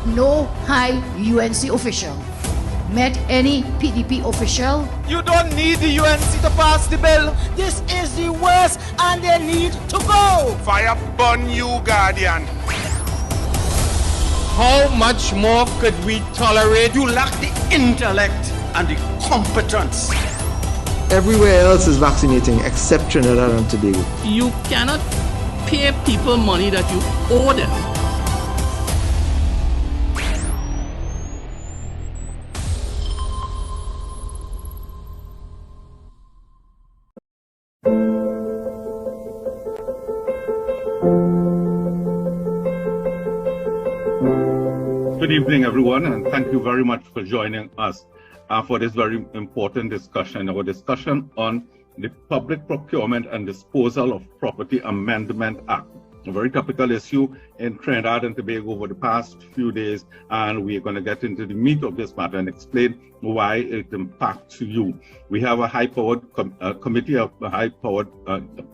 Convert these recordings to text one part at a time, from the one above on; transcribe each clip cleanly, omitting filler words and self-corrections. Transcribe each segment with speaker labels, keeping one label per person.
Speaker 1: No high UNC official met any PDP official.
Speaker 2: You don't need the UNC to pass the bill.
Speaker 3: This is the worst and they need to go.
Speaker 4: Fire burn you, Guardian.
Speaker 2: How much more could we tolerate?
Speaker 3: You lack the intellect and the competence.
Speaker 5: Everywhere else is vaccinating except Trinidad and Tobago.
Speaker 6: You cannot pay people money that you owe them.
Speaker 7: Good evening, everyone, and thank you very much for joining us for this very important discussion, our discussion on the Public Procurement and Disposal of Property Amendment Act, a very topical issue in Trinidad and Tobago over the past few days, and we're going to get into the meat of this matter and explain why it impacts you. We have a high-powered committee, a high-powered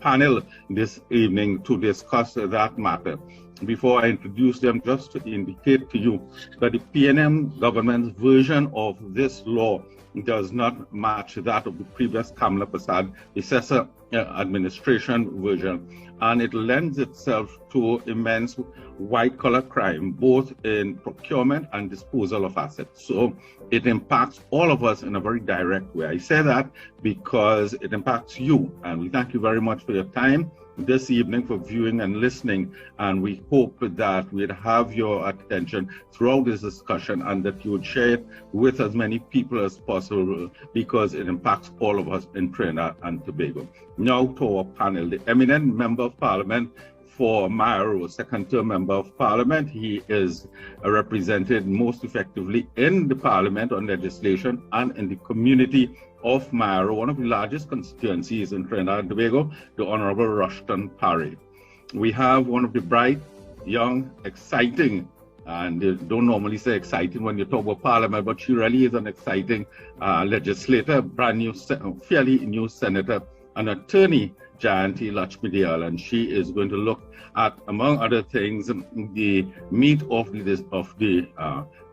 Speaker 7: panel this evening to discuss that matter. Before I introduce them, just to indicate to you that the PNM government's version of this law does not match that of the previous Kamla Prasad successor administration version, and it lends itself to immense white-collar crime, both in procurement and disposal of assets. So it impacts all of us in a very direct way. I say that because it impacts you, and we thank you very much for your time this evening, for viewing and listening, and we hope that we'd have your attention throughout this discussion and that you would share it with as many people as possible, because it impacts all of us in Trinidad and Tobago. Now to our panel, the eminent Member of Parliament for Mayaro, second-term Member of Parliament. He is represented most effectively in the Parliament on legislation and in the community of Mayaro, one of the largest constituencies in Trinidad and Tobago, the Honorable Rushton Parry. We have one of the bright, young, exciting, and they don't normally say exciting when you talk about Parliament, but she really is an exciting legislator, brand new, fairly new senator, an attorney, Jayanti Lakshmidiyal, and she is going to look at, among other things, the meat of the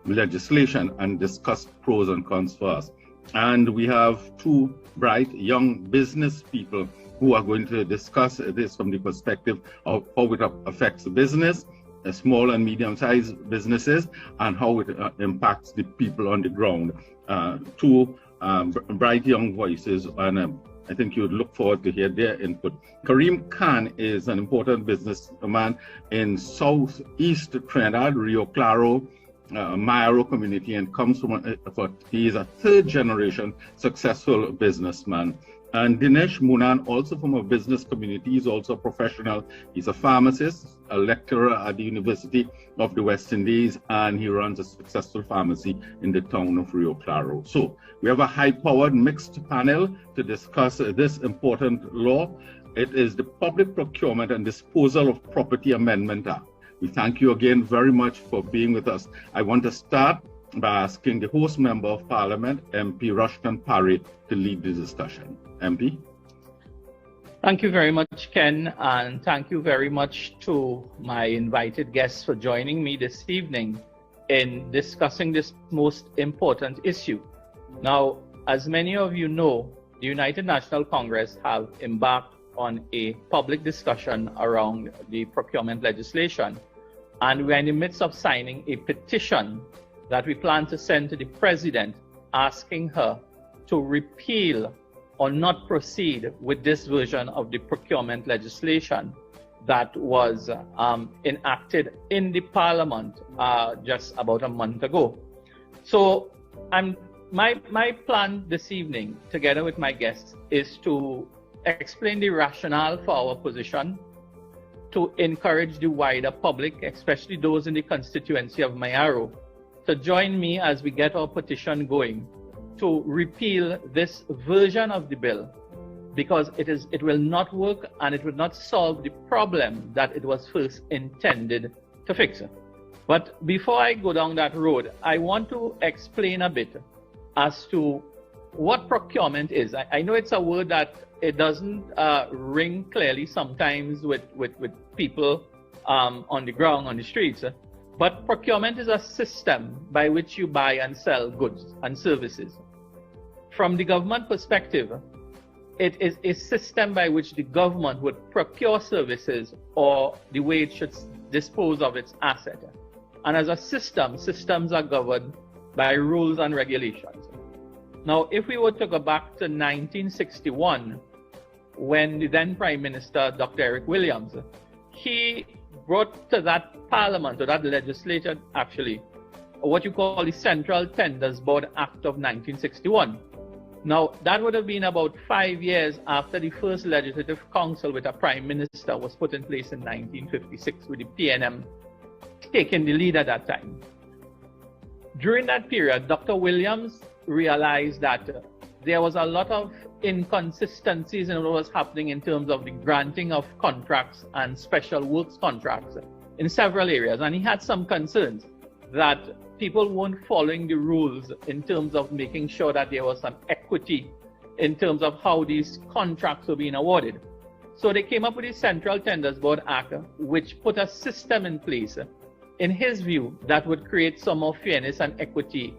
Speaker 7: legislation and discuss pros and cons for us. And we have two bright young business people who are going to discuss this from the perspective of how it affects the business, small and medium-sized businesses, and how it impacts the people on the ground. Two bright young voices, and I think you would look forward to hear their input. Kareem Khan is an important businessman in southeast Trinidad, Rio Claro, Mayaro community, and comes from he is a third-generation successful businessman. And Dinesh Munan, also from a business community, he's also a professional. He's a pharmacist, a lecturer at the University of the West Indies, and he runs a successful pharmacy in the town of Rio Claro. So we have a high-powered mixed panel to discuss this important law. It is the Public Procurement and Disposal of Property Amendment Act. We thank you again very much for being with us. I want to start by asking the host Member of Parliament, MP Rushton Parry, to lead the discussion. MP?
Speaker 6: Thank you very much, Ken, and thank you very much to my invited guests for joining me this evening in discussing this most important issue. Now, as many of you know, the United National Congress have embarked on a public discussion around the procurement legislation, and we're in the midst of signing a petition that we plan to send to the President, asking her to repeal or not proceed with this version of the procurement legislation that was enacted in the Parliament just about a month ago. So my plan this evening, together with my guests, is to explain the rationale for our position, to encourage the wider public, especially those in the constituency of Mayaro, to join me as we get our petition going to repeal this version of the bill, because it will not work and it will not solve the problem that it was first intended to fix. But before I go down that road, I want to explain a bit as to what procurement is. I know it's a word that it doesn't ring clearly sometimes with people on the ground, on the streets, But procurement is a system by which you buy and sell goods and services. From the government perspective, it is a system by which the government would procure services or the way it should dispose of its asset. And as a system, systems are governed by rules and regulations. Now, if we were to go back to 1961, when the then Prime Minister, Dr. Eric Williams, he brought to that parliament, or that legislature actually, what you call the Central Tenders Board Act of 1961. Now, that would have been about 5 years after the first Legislative Council with a Prime Minister was put in place in 1956, with the PNM taking the lead at that time. During that period, Dr. Williams realized that there was a lot of inconsistencies in what was happening in terms of the granting of contracts and special works contracts in several areas. And he had some concerns that people weren't following the rules in terms of making sure that there was some equity in terms of how these contracts were being awarded. So they came up with the Central Tenders Board Act, which put a system in place, in his view, that would create some more fairness and equity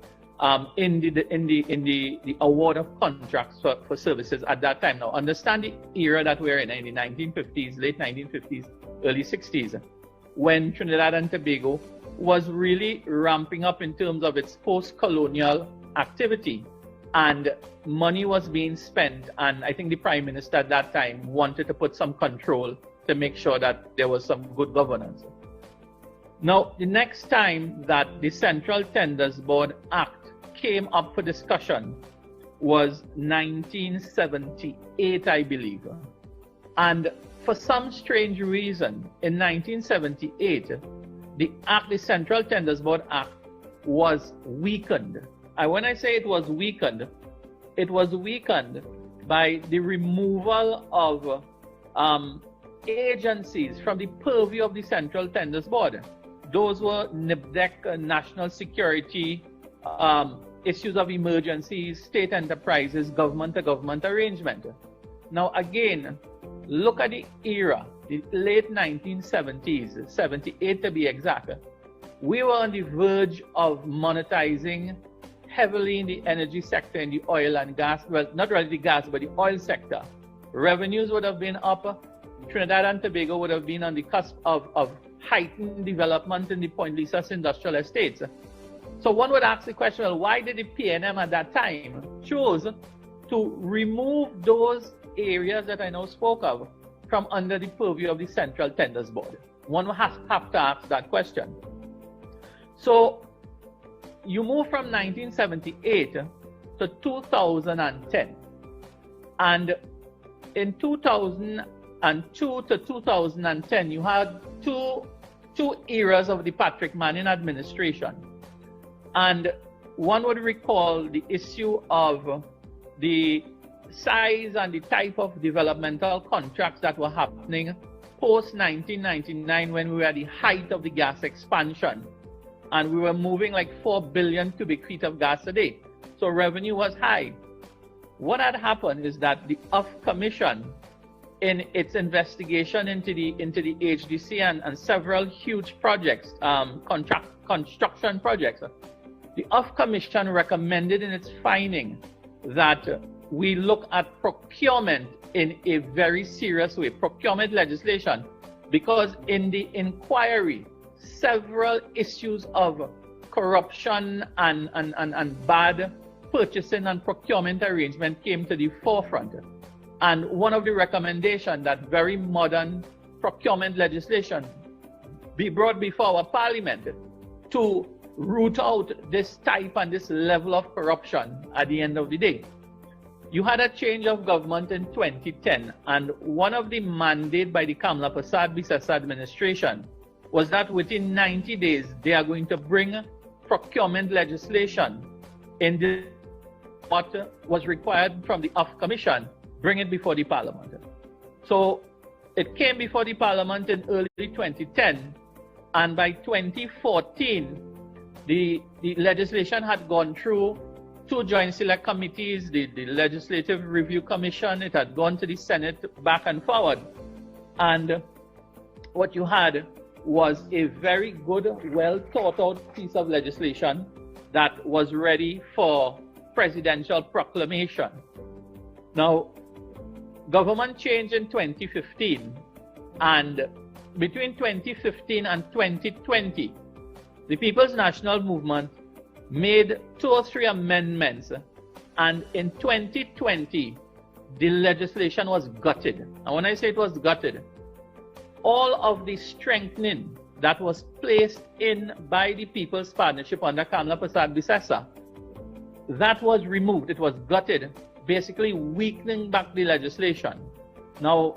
Speaker 6: in the award of contracts for services at that time. Now, understand the era that we're in the 1950s, late 1950s, early 60s, when Trinidad and Tobago was really ramping up in terms of its post-colonial activity, and money was being spent, and I think the Prime Minister at that time wanted to put some control to make sure that there was some good governance. Now, the next time that the Central Tenders Board Act came up for discussion was 1978, I believe. And for some strange reason, in 1978, the Central Tenders Board Act was weakened. And when I say it was weakened by the removal of agencies from the purview of the Central Tenders Board. Those were NIPDEC, national security, issues of emergencies, state enterprises, government-to-government arrangement. Now again, look at the era, the late 1970s, 78 to be exact. We were on the verge of monetizing heavily in the energy sector, in the oil and gas, well, not really the gas, but the oil sector. Revenues would have been up. Trinidad and Tobago would have been on the cusp of heightened development in the Point Lisas industrial estates. So one would ask the question, well, why did the PNM at that time choose to remove those areas that I now spoke of from under the purview of the Central Tenders Board? One would have to ask that question. So you move from 1978 to 2010. And in 2002 to 2010, you had two eras of the Patrick Manning administration. And one would recall the issue of the size and the type of developmental contracts that were happening post-1999, when we were at the height of the gas expansion. And we were moving like 4 billion cubic feet of gas a day. So revenue was high. What had happened is that the UF Commission, in its investigation into the HDC and several huge projects, construction projects, the UF Commission recommended in its finding that we look at procurement in a very serious way, procurement legislation, because in the inquiry, several issues of corruption and bad purchasing and procurement arrangement came to the forefront. And one of the recommendations that very modern procurement legislation be brought before our parliament to root out this type and this level of corruption at the end of the day. You had a change of government in 2010, and one of the mandate by the Kamla Prasad-Bisesa administration was that within 90 days, they are going to bring procurement legislation in what was required from the UF Commission, bring it before the Parliament. So it came before the Parliament in early 2010, and by 2014, the legislation had gone through 2 joint select committees, the Legislative Review Commission, it had gone to the Senate back and forward. And what you had was a very good, well thought out piece of legislation that was ready for presidential proclamation. Now, government changed in 2015, and between 2015 and 2020, the People's National Movement made 2 or 3 amendments, and in 2020, the legislation was gutted. And when I say it was gutted, all of the strengthening that was placed in by the People's Partnership under Kamla Prasad Bisesa, that was removed. It was gutted, basically weakening back the legislation. Now,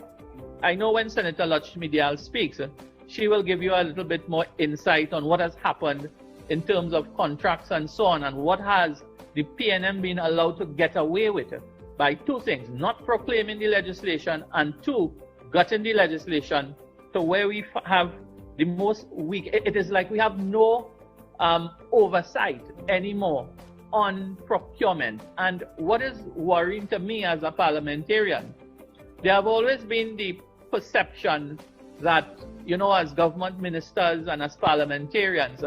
Speaker 6: I know when Senator Lakshmi Dayal speaks, she will give you a little bit more insight on what has happened in terms of contracts and so on, and what has the PNM been allowed to get away with by 2 things: not proclaiming the legislation, and 2, gutting the legislation to where we have the most weak. It is like we have no oversight anymore on procurement. And what is worrying to me as a parliamentarian, there have always been the perception that, you know, as government ministers and as parliamentarians,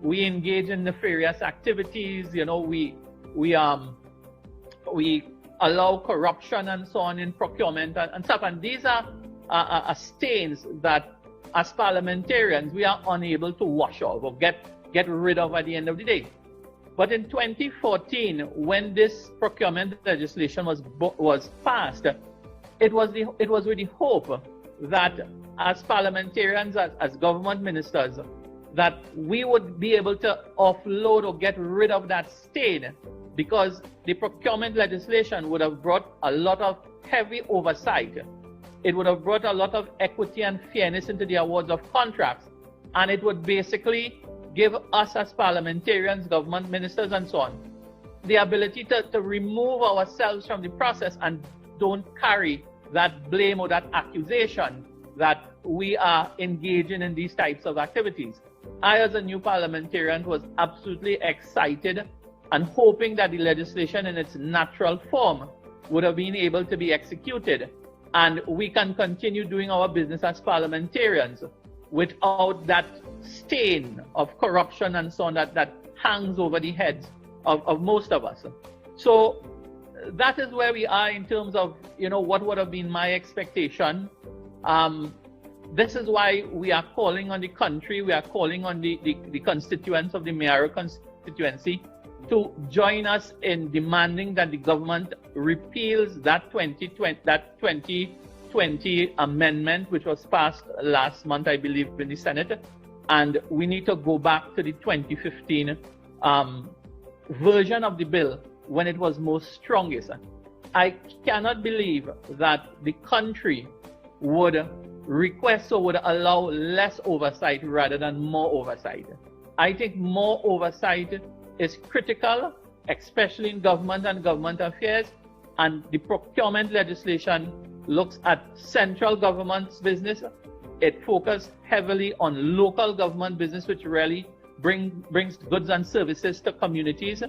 Speaker 6: we engage in nefarious activities. You know, we allow corruption and so on in procurement and stuff. And these are stains that, as parliamentarians, we are unable to wash off or get rid of at the end of the day. But in 2014, when this procurement legislation was passed, it was with the hope that as parliamentarians, as government ministers, that we would be able to offload or get rid of that stain, because the procurement legislation would have brought a lot of heavy oversight. It would have brought a lot of equity and fairness into the awards of contracts, and it would basically give us as parliamentarians, government ministers and so on, the ability to remove ourselves from the process and don't carry that blame or that accusation that we are engaging in these types of activities. I, as a new parliamentarian, was absolutely excited and hoping that the legislation in its natural form would have been able to be executed, and we can continue doing our business as parliamentarians without that stain of corruption and so on that hangs over the heads of most of us. So that is where we are in terms of, you know, what would have been my expectation. This is why we are calling on the country, we are calling on the constituents of the Mayaro constituency to join us in demanding that the government repeals that 2020 amendment, which was passed last month, I believe, in the Senate. And we need to go back to the 2015 version of the bill when it was most strongest. I cannot believe that the country would request or would allow less oversight rather than more oversight. I think more oversight is critical, especially in government and government affairs, and the procurement legislation looks at central government's business. It focused heavily on local government business, which really brings goods and services to communities.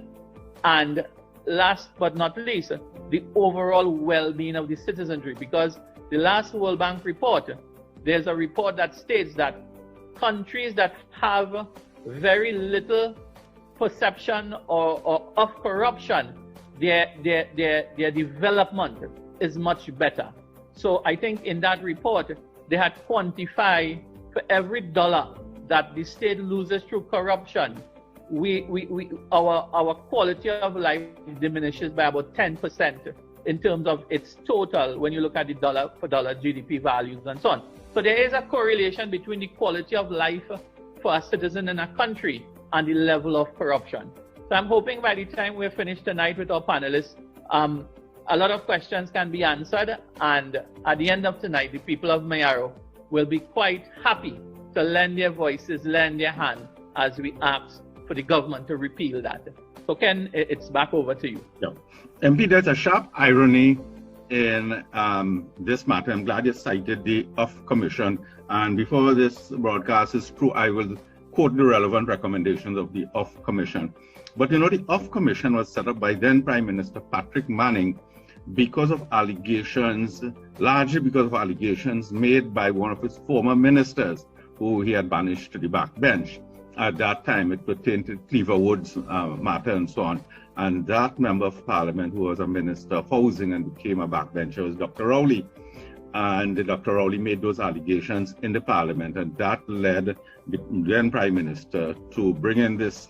Speaker 6: And last but not least, the overall well-being of the citizenry, because the last World Bank report, there's a report that states that countries that have very little perception or of corruption, their development is much better. So I think in that report, they had quantified for every dollar that the state loses through corruption, our quality of life diminishes by about 10% in terms of its total when you look at the dollar for dollar GDP values and so on. So there is a correlation between the quality of life for a citizen in a country and the level of corruption. So I'm hoping by the time we're finished tonight with our panelists, a lot of questions can be answered, and at the end of tonight, the people of Mayaro will be quite happy to lend their voices, lend their hand as we ask for the government to repeal that. So Ken, it's back over to you.
Speaker 7: Yeah. MP, there's a sharp irony in this matter. I'm glad you cited the UF Commission, and before this broadcast is through, I will quote the relevant recommendations of the UF Commission. But you know, the UF Commission was set up by then Prime Minister Patrick Manning because of allegations, largely because of allegations made by one of his former ministers, who he had banished to the back bench. At that time, it pertained to Cleaver Woods matter and so on. And that member of parliament, who was a minister of housing and became a backbencher, was Dr. Rowley. And Dr. Rowley made those allegations in the parliament, and that led the then prime minister to bring in this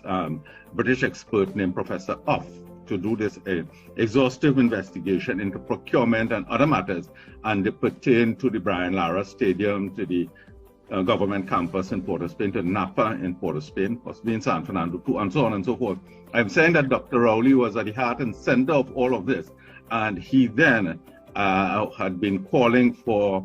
Speaker 7: British expert named Professor Off to do this exhaustive investigation into procurement and other matters, and they pertain to the Brian Lara Stadium, to the government campus in Port of Spain, to Napa in Port of Spain, possibly in San Fernando too, and so on and so forth. I'm saying that Dr. Rowley was at the heart and center of all of this, and he then had been calling for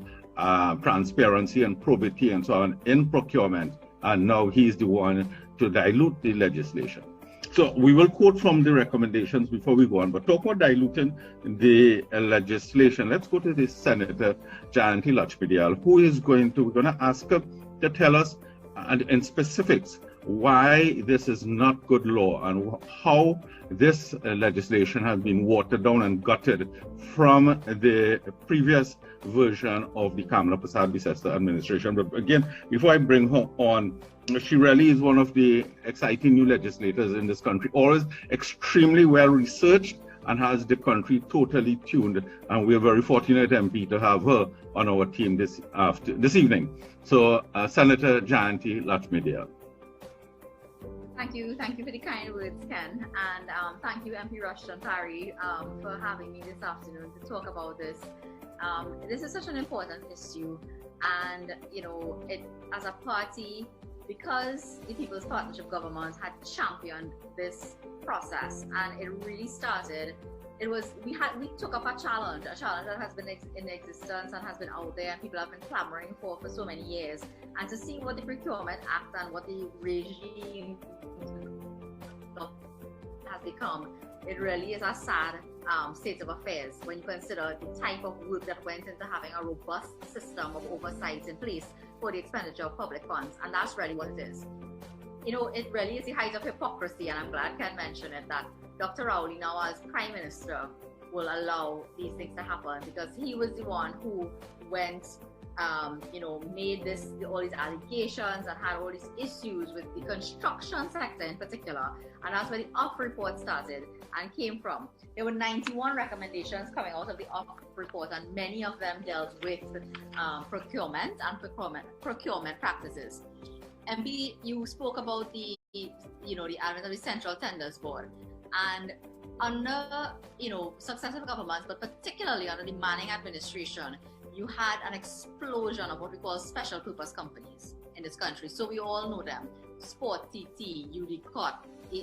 Speaker 7: transparency and probity and so on in procurement, and now he's the one to dilute the legislation. So we will quote from the recommendations before we go on, but talk about diluting the legislation. Let's go to the Senator Jayanti Lakshmidiyal, who is we're going to ask her to tell us in specifics why this is not good law and how this legislation has been watered down and gutted from the previous version of the Kamala Prasad-Bicester administration. But again, before I bring her on, she really is one of the exciting new legislators in this country, always extremely well researched and has the country totally tuned. And we're very fortunate, MP, to have her on our team this evening. So, Senator Jayanti Lakshmidiyal.
Speaker 8: Thank you for the kind words, Ken, and thank you, MP Rushton Parry, for having me this afternoon to talk about this. This is such an important issue, and as a party, because the People's Partnership Government had championed this process, and it really started. We took up a challenge that has been in existence and has been out there, and people have been clamoring for so many years. And to see what the Procurement Act and what the regime has become, it really is a sad state of affairs when you consider the type of work that went into having a robust system of oversight in place for the expenditure of public funds. And that's really what it is. It really is the height of hypocrisy, and I'm glad Ken mentioned it, that Dr. Rowley, now as Prime Minister, will allow these things to happen, because he was the one who went, made all these allegations and had all these issues with the construction sector in particular. And that's where the OFF report started and came from. There were 91 recommendations coming out of the OFF report, and many of them dealt with procurement and procurement practices. MP, you spoke about the advent of the Central Tenders Board, and under successive governments, but particularly under the Manning administration, you had an explosion of what we call special purpose companies in this country. So we all know them: Sport TT, UDCOT,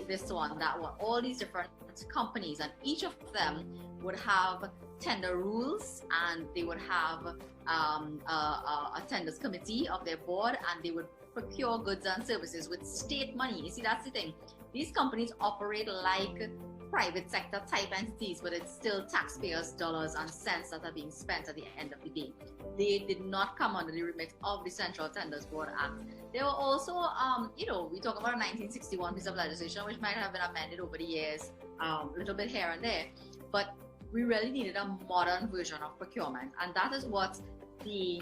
Speaker 8: this one, that one, all these different companies, and each of them would have tender rules, and they would have a tenders committee of their board, and they would procure goods and services with state money. You see, that's the thing. These companies operate like private sector type entities, but it's still taxpayers' dollars and cents that are being spent at the end of the day. They did not come under the remit of the Central Tenders Board Act. There were also, we talk about a 1961 piece of legislation, which might have been amended over the years, a little bit here and there, but we really needed a modern version of procurement. And that is what the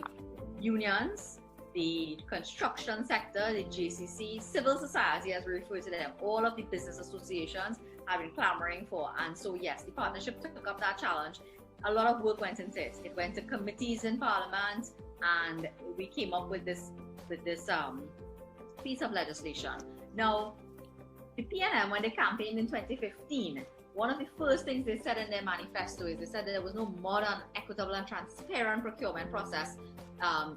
Speaker 8: unions, the construction sector, the JCC, civil society, as we refer to them, all of the business associations have been clamoring for. And so, yes, the partnership took up that challenge. A lot of work went into it. It went to committees in Parliament, and we came up with this piece of legislation. Now, the PNM, when they campaigned in 2015, one of the first things they said in their manifesto is they said that there was no modern, equitable, and transparent procurement process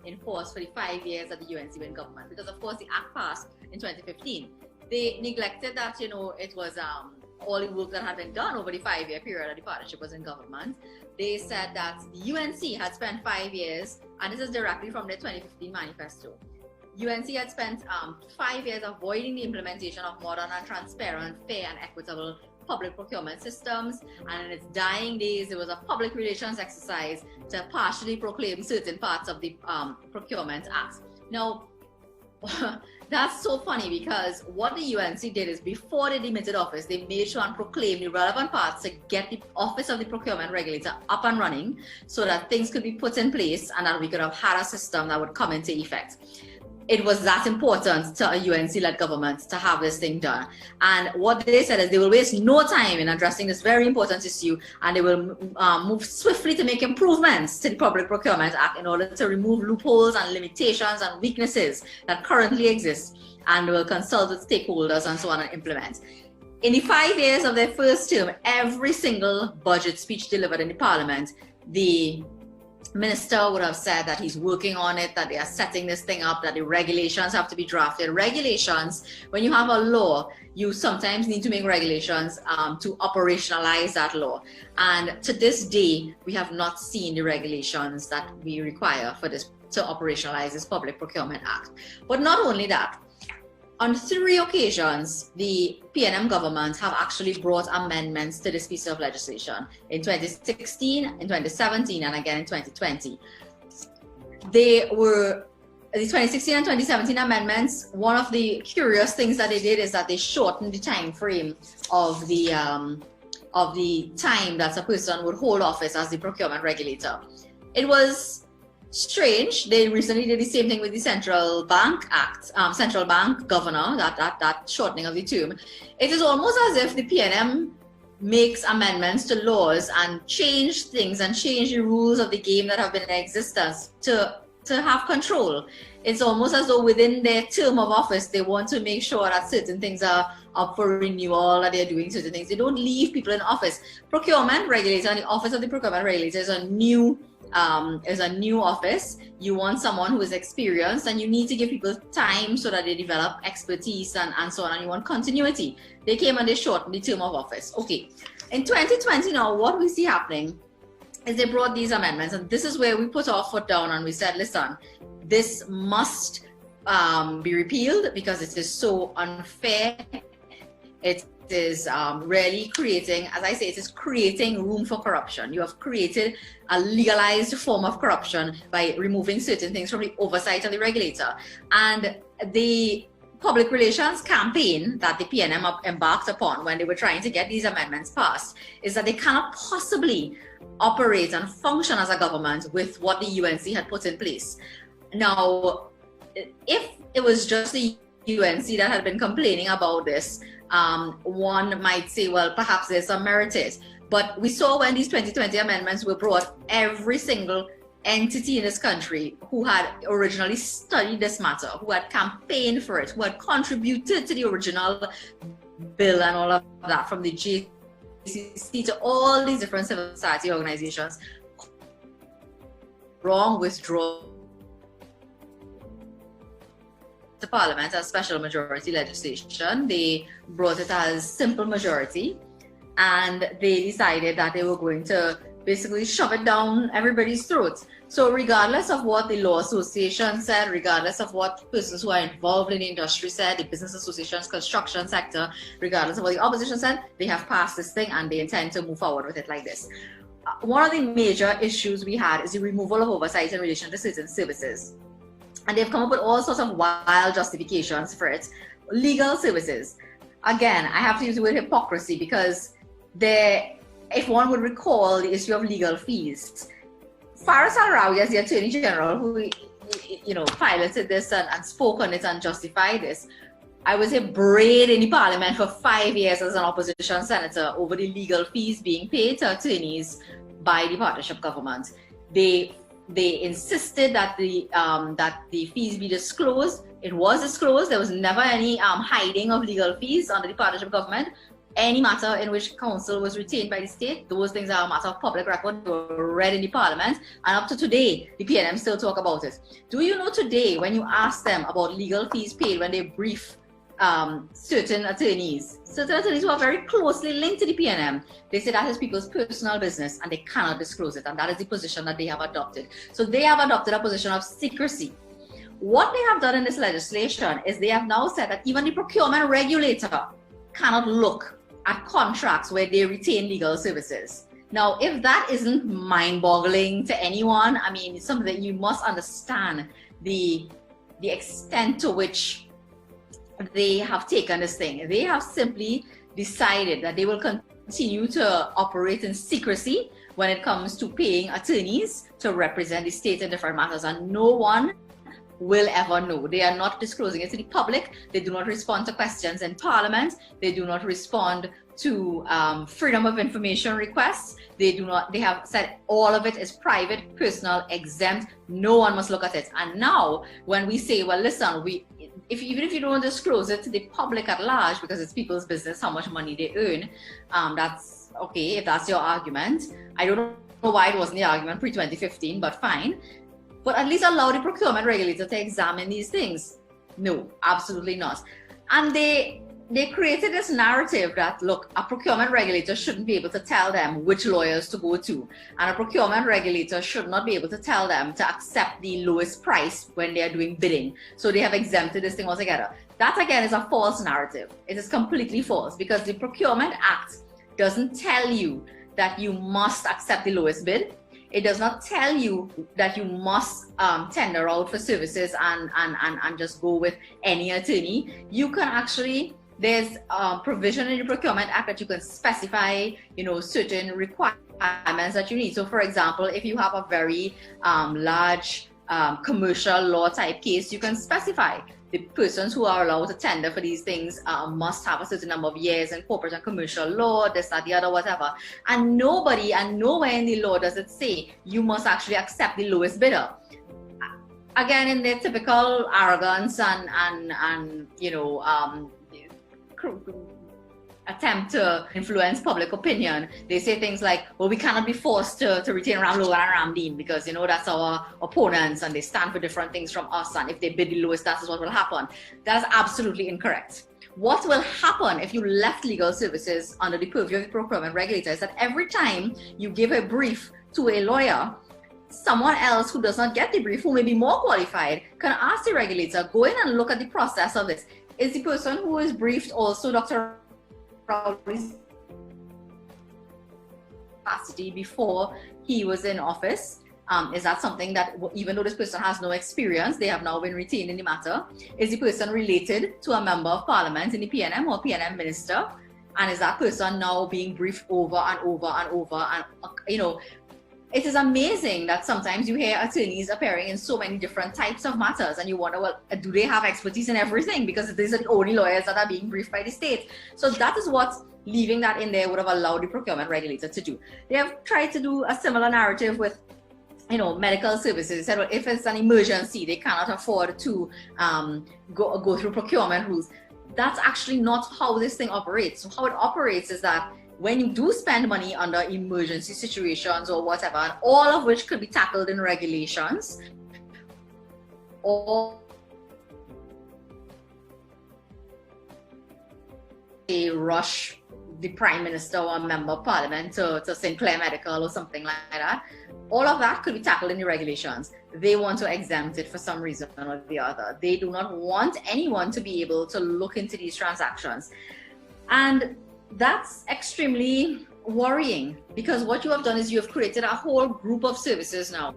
Speaker 8: in force for the 5 years that the UNC were in government, because of course the act passed in 2015. They neglected that it was all the work that had been done over the 5-year period that the partnership was in government. They said that the UNC had spent 5 years, and this is directly from their 2015 manifesto. UNC had spent 5 years avoiding the implementation of modern and transparent, fair and equitable public procurement systems, and in its dying days, it was a public relations exercise to partially proclaim certain parts of the Procurement Act. Now, that's so funny, because what the UNC did is, before they demitted office, they made sure and proclaimed the relevant parts to get the Office of the Procurement Regulator up and running, so that things could be put in place and that we could have had a system that would come into effect. it was that important to a UNC-led government to have this thing done. And what they said is they will waste no time in addressing this very important issue, and they will move swiftly to make improvements to the Public Procurement Act in order to remove loopholes and limitations and weaknesses that currently exist, and will consult with stakeholders and so on and implement. In the 5 years of their first term, every single budget speech delivered in the Parliament, the minister would have said that he's working on it, that they are setting this thing up, that the regulations have to be drafted. Regulations, when you have a law, you sometimes need to make regulations to operationalize that law. And to this day, we have not seen the regulations that we require for this to operationalize this Public Procurement Act. But not only that, on 3 occasions, the PNM government have actually brought amendments to this piece of legislation. In 2016, in 2017, and again in 2020. The 2016 and 2017 amendments, one of the curious things that they did is that they shortened the time frame of the time that a person would hold office as the procurement regulator. It was strange. They recently did the same thing with the Central Bank Act, Central Bank Governor, that shortening of the term. It is almost as if the PNM makes amendments to laws and change things and change the rules of the game that have been in existence to have control. It's almost as though within their term of office, they want to make sure that certain things are up for renewal, that they're doing certain things. They don't leave people in office. Procurement regulator, and the office of the procurement regulator is a new office. You want someone who is experienced, and you need to give people time so that they develop expertise and so on, and you want continuity. They came and they shortened the term of office. Okay, in 2020 now, what we see happening is they brought these amendments, and this is where we put our foot down and we said, listen, this must be repealed because it is so unfair. It is really creating, as I say, it is creating room for corruption. You have created a legalized form of corruption by removing certain things from the oversight of the regulator. And the public relations campaign that the PNM embarked upon when they were trying to get these amendments passed is that they cannot possibly operate and function as a government with what the UNC had put in place. Now, if it was just the UNC that had been complaining about this, one might say, well, perhaps there's some merit to it. But we saw when these 2020 amendments were brought, every single entity in this country who had originally studied this matter, who had campaigned for it, who had contributed to the original bill and all of that, from the JCC to all these different civil society organizations, withdraw the Parliament as special majority legislation. They brought it as simple majority, and they decided that they were going to basically shove it down everybody's throats. So regardless of what the law association said, regardless of what persons who are involved in the industry said, the business associations, construction sector, regardless of what the opposition said, they have passed this thing and they intend to move forward with it like this. One of the major issues we had is the removal of oversight in relation to certain services. And they've come up with all sorts of wild justifications for it. Legal services. Again, I have to use the word hypocrisy because if one would recall the issue of legal fees, Faris Al-Rawi, as the Attorney General, who piloted this and spoke on it and justified this, I was a braid in the Parliament for 5 years as an opposition senator over the legal fees being paid to attorneys by the partnership government. They insisted that the fees be disclosed. It was disclosed. There was never any hiding of legal fees under the partnership government. Any matter in which counsel was retained by the state, those things are a matter of public record. They were read in the Parliament, and up to today, the PNM still talk about it. Do you know today, when you ask them about legal fees paid when they brief certain attorneys who are very closely linked to the PNM, they say that is people's personal business and they cannot disclose it, and that is the position that they have adopted. So they have adopted a position of secrecy. What they have done in this legislation is they have now said that even the procurement regulator cannot look at contracts where they retain legal services. Now, if that isn't mind-boggling to anyone, I mean, it's something that you must understand the extent to which they have taken this thing. They have simply decided that they will continue to operate in secrecy when it comes to paying attorneys to represent the state in different matters, and no one will ever know. They are not disclosing it to the public. They do not respond to questions in Parliament. They do not respond to freedom of information requests. They have said all of it is private, personal, exempt. No one must look at it. And now when we say, well, listen, even if you don't disclose it to the public at large, because it's people's business how much money they earn, that's okay if that's your argument. I don't know why it wasn't the argument pre-2015, but fine. But at least allow the procurement regulator to examine these things. No, absolutely not. And they created this narrative that, look, a procurement regulator shouldn't be able to tell them which lawyers to go to. And a procurement regulator should not be able to tell them to accept the lowest price when they are doing bidding. So they have exempted this thing altogether. That, again, is a false narrative. It is completely false, because the Procurement Act doesn't tell you that you must accept the lowest bid. It does not tell you that you must tender out for services and just go with any attorney. You can actually... There's a provision in the Procurement Act that you can specify, certain requirements that you need. So, for example, if you have a very large commercial law type case, you can specify the persons who are allowed to tender for these things must have a certain number of years in corporate and commercial law, this, that, the other, whatever. And nobody and nowhere in the law does it say you must actually accept the lowest bidder. Again, in their typical arrogance and attempt to influence public opinion, they say things like, well, we cannot be forced to retain Ram Logan and Ramdean because, that's our opponents and they stand for different things from us, and if they bid the lowest, that is what will happen. That is absolutely incorrect. What will happen if you left legal services under the purview of the procurement regulator is that every time you give a brief to a lawyer, someone else who does not get the brief, who may be more qualified, can ask the regulator, go in and look at the process of this. Is the person who is briefed also Dr. Rowley's capacity before he was in office? Is that something that, even though this person has no experience, they have now been retained in the matter? Is the person related to a member of parliament in the PNM or PNM minister? And is that person now being briefed over and over and over? And, it is amazing that sometimes you hear attorneys appearing in so many different types of matters and you wonder, well, do they have expertise in everything? Because these are the only lawyers that are being briefed by the state. So that is what leaving that in there would have allowed the procurement regulator to do. They have tried to do a similar narrative with, medical services. They said, well, if it's an emergency, they cannot afford to go through procurement rules. That's actually not how this thing operates. So how it operates is that when you do spend money under emergency situations or whatever, and all of which could be tackled in regulations, or they rush the Prime Minister or a member of Parliament to Sinclair Medical or something like that, all of that could be tackled in the regulations. They want to exempt it for some reason or the other. They do not want anyone to be able to look into these transactions. And that's extremely worrying, because what you have done is you have created a whole group of services now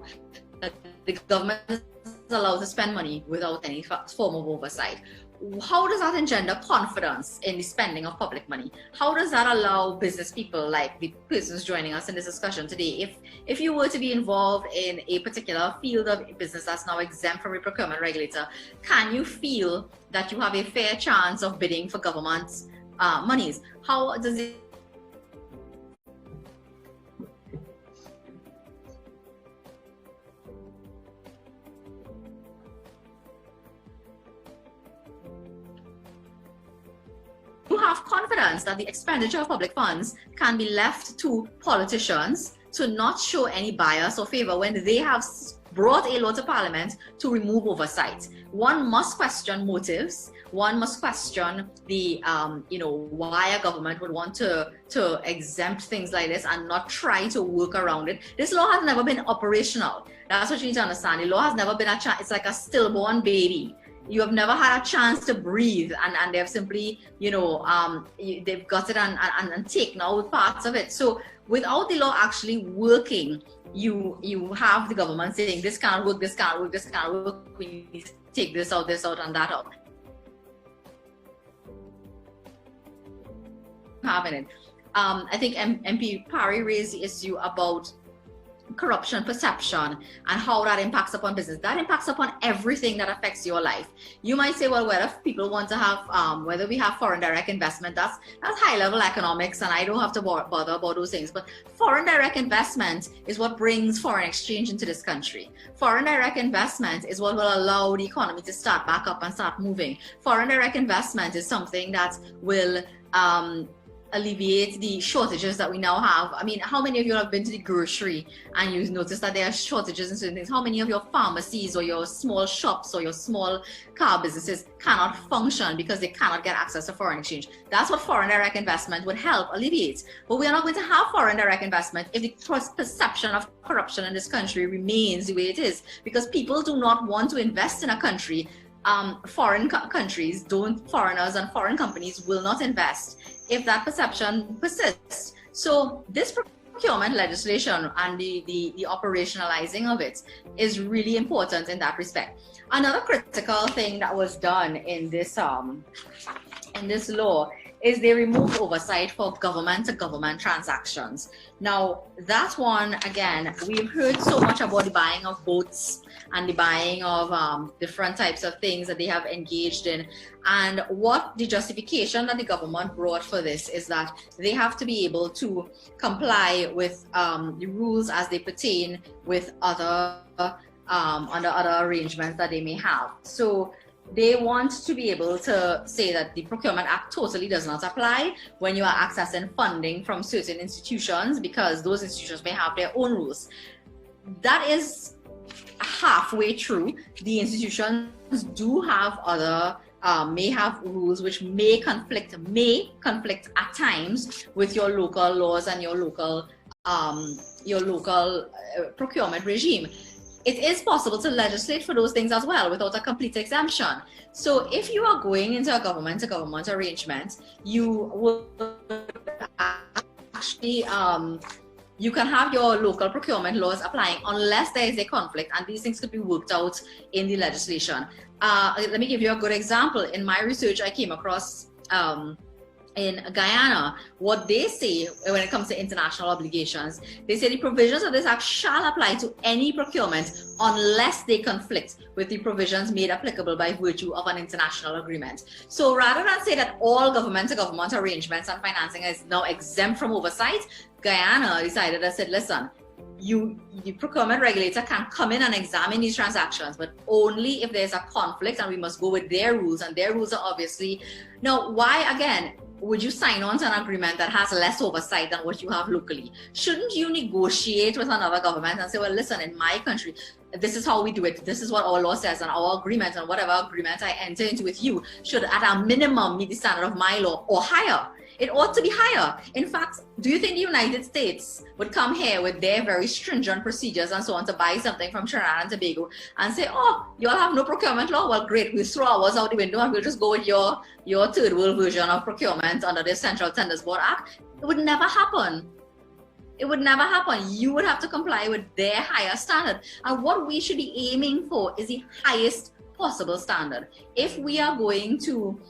Speaker 8: that the government is allowed to spend money without any form of oversight. How does that engender confidence in the spending of public money? How does that allow business people like the persons joining us in this discussion today, if you were to be involved in a particular field of business that's now exempt from a procurement regulator, can you feel that you have a fair chance of bidding for government's monies? How does it you have confidence that the expenditure of public funds can be left to politicians to not show any bias or favor when they have brought a law to Parliament to remove oversight? One must question motives. One must question the, why a government would want to exempt things like this and not try to work around it. This law has never been operational. That's what you need to understand. The law has never been it's like a stillborn baby. You have never had a chance to breathe, and they've simply, they've got it and taken out parts of it. So without the law actually working, you have the government saying this can't work, this can't work, this can't work. We need to take this out, and that out. Having it. I think MP Parry raised the issue about corruption perception and how that impacts upon business. That impacts upon everything that affects your life. You might say, well, whether people want to have, whether we have foreign direct investment, that's high level economics, and I don't have to bother about those things. But foreign direct investment is what brings foreign exchange into this country. Foreign direct investment is what will allow the economy to start back up and start moving. Foreign direct investment is something that will alleviate the shortages that we now have. I mean, how many of you have been to the grocery and you notice that there are shortages in certain things? How many of your pharmacies or your small shops or your small car businesses cannot function because they cannot get access to foreign exchange? That's what foreign direct investment would help alleviate. But we are not going to have foreign direct investment if the perception of corruption in this country remains the way it is, because people do not want to invest in a country. Foreign countries don't, foreigners and foreign companies will not invest if that perception persists. So this procurement legislation and the operationalizing of it is really important in that respect. Another critical thing that was done in this law is they removed oversight for government-to-government transactions. Now, that one, again, we've heard so much about the buying of boats and the buying of different types of things that they have engaged in. And what the justification that the government brought for this is that they have to be able to comply with the rules as they pertain with other under other arrangements that they may have. So they want to be able to say that the Procurement Act totally does not apply when you are accessing funding from certain institutions, because those institutions may have their own rules. That is halfway true. The institutions do have other may have rules which may conflict at times with your local laws and your local procurement regime. It is possible to legislate for those things as well without a complete exemption. So if you are going into a government-to-government arrangement, you will actually you can have your local procurement laws applying unless there is a conflict, and these things could be worked out in the legislation. Let me give you a good example. In my research, I came across in Guyana, what they say when it comes to international obligations, they say the provisions of this act shall apply to any procurement unless they conflict with the provisions made applicable by virtue of an international agreement. So rather than say that all government-to-government arrangements and financing is now exempt from oversight, Guyana decided and said, listen, the procurement regulator can come in and examine these transactions, but only if there's a conflict, and we must go with their rules, and their rules are obviously. Now, why again would you sign on to an agreement that has less oversight than what you have locally? Shouldn't you negotiate with another government and say, well, listen, in my country, this is how we do it. This is what our law says, and our agreement and whatever agreement I enter into with you should at a minimum meet the standard of my law or higher. It ought to be higher. In fact, do you think the United States would come here with their very stringent procedures and so on to buy something from Trinidad and Tobago and say, oh, you all have no procurement law? Well, great, we'll throw ours out the window and we'll just go with your third world version of procurement under the Central Tenders Board Act? It would never happen. It would never happen. You would have to comply with their higher standard. And what we should be aiming for is the highest possible standard. If we are going to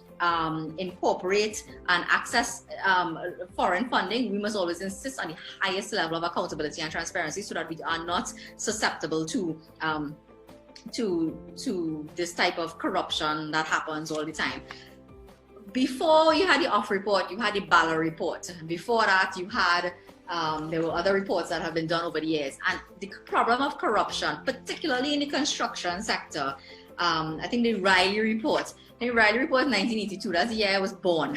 Speaker 8: incorporate and access foreign funding, we must always insist on the highest level of accountability and transparency so that we are not susceptible to this type of corruption that happens all the time. Before you had the off report, you had the Bala report. Before that, you had there were other reports that have been done over the years. And the problem of corruption, particularly in the construction sector, I think the Riley report. The Riley report 1982, that's the year I was born.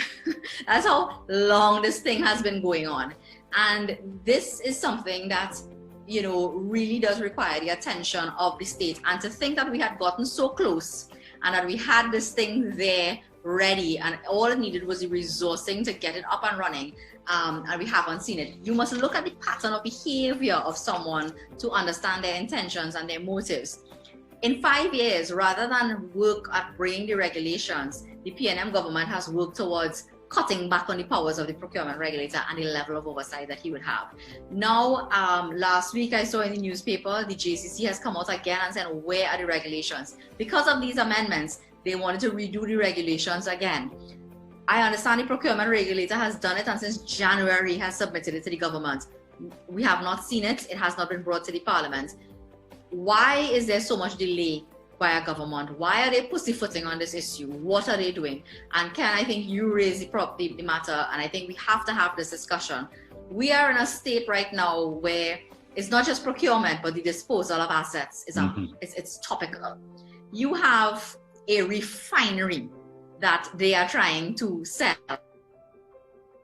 Speaker 8: That's how long this thing has been going on. And this is something that, you know, really does require the attention of the state. And to think that we had gotten so close and that we had this thing there ready and all it needed was the resourcing to get it up and running, and we haven't seen it. You must look at the pattern of behavior of someone to understand their intentions and their motives. In 5 years, rather than work at bringing the regulations, the PNM government has worked towards cutting back on the powers of the procurement regulator and the level of oversight that he would have. Now, last week I saw in the newspaper, the JCC has come out again and said, where are the regulations? Because of these amendments, they wanted to redo the regulations again. I understand the procurement regulator has done it and since January has submitted it to the government. We have not seen it. It has not been brought to the parliament. Why is there so much delay by our government? Why are they pussyfooting on this issue? What are they doing? And Ken, I think you raised the matter, and I think we have to have this discussion. We are in a state right now where it's not just procurement, but the disposal of assets is it's topical. You have a refinery that they are trying to sell,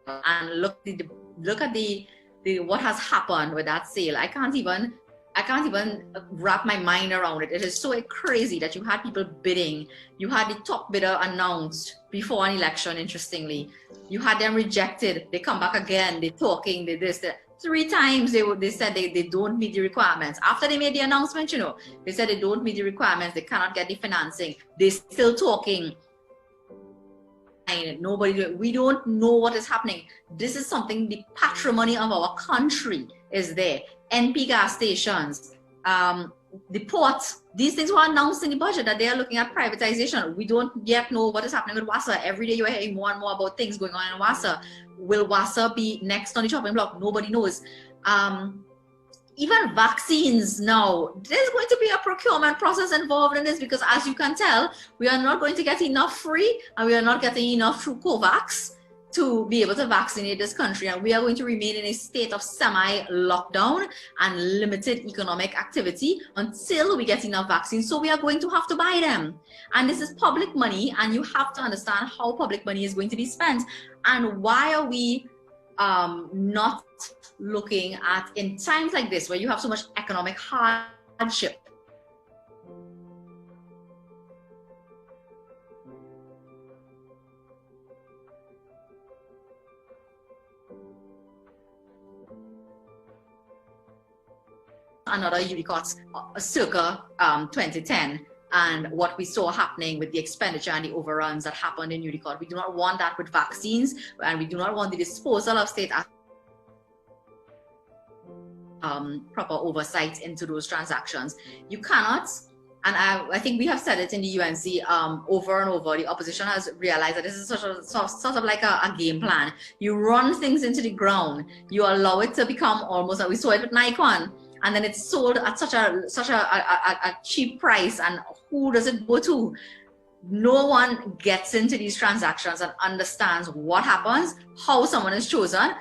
Speaker 8: and look at the what has happened with that sale. I can't even wrap my mind around it. It is so crazy that you had people bidding. You had the top bidder announced before an election, interestingly. You had them rejected. They come back again. They're talking, they this, that. 3 times they said they don't meet the requirements. After they made the announcement, they said they don't meet the requirements. They cannot get the financing. They're still talking. We don't know what is happening. This is something, the patrimony of our country is there. NP gas stations, the port, these things were announced in the budget that they are looking at privatization. We don't yet know what is happening with WASA. Every day you are hearing more and more about things going on in WASA. Will WASA be next on the chopping block? Nobody knows. Even vaccines now, there's going to be a procurement process involved in this, because as you can tell, we are not going to get enough free, and we are not getting enough through COVAX to be able to vaccinate this country, and we are going to remain in a state of semi-lockdown and limited economic activity until we get enough vaccines. So we are going to have to buy them, and this is public money, and you have to understand how public money is going to be spent. And why are we not looking at, in times like this where you have so much economic hardship, another UDCOT circa 2010, and what we saw happening with the expenditure and the overruns that happened in UDCOT. We do not want that with vaccines, and we do not want the disposal of state proper oversight into those transactions. You cannot, and I think we have said it in the UNC over and over, the opposition has realized that this is sort of like a game plan. You run things into the ground, you allow it to become almost like we saw it with Nikon, and then it's sold at such a cheap price, and who does it go to? No one gets into these transactions and understands what happens, how someone is chosen,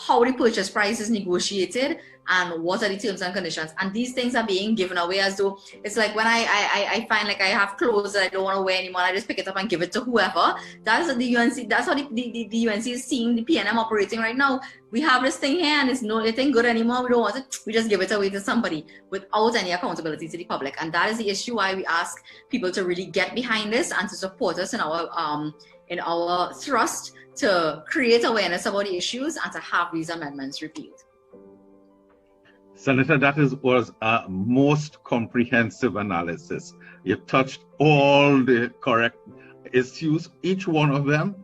Speaker 8: how the purchase price is negotiated, and what are the terms and conditions. And these things are being given away as though it's like when I find like I have clothes that I don't want to wear anymore, I just pick it up and give it to whoever. That's the UNC, that's how the UNC is seeing the PNM operating right now. We have this thing here and it's not anything good anymore, we don't want it, we just give it away to somebody without any accountability to the public. And that is the issue why we ask people to really get behind this and to support us in our thrust to create awareness about the issues and to have these amendments repealed.
Speaker 7: Senator, that was a most comprehensive analysis. You touched all the correct issues, each one of them,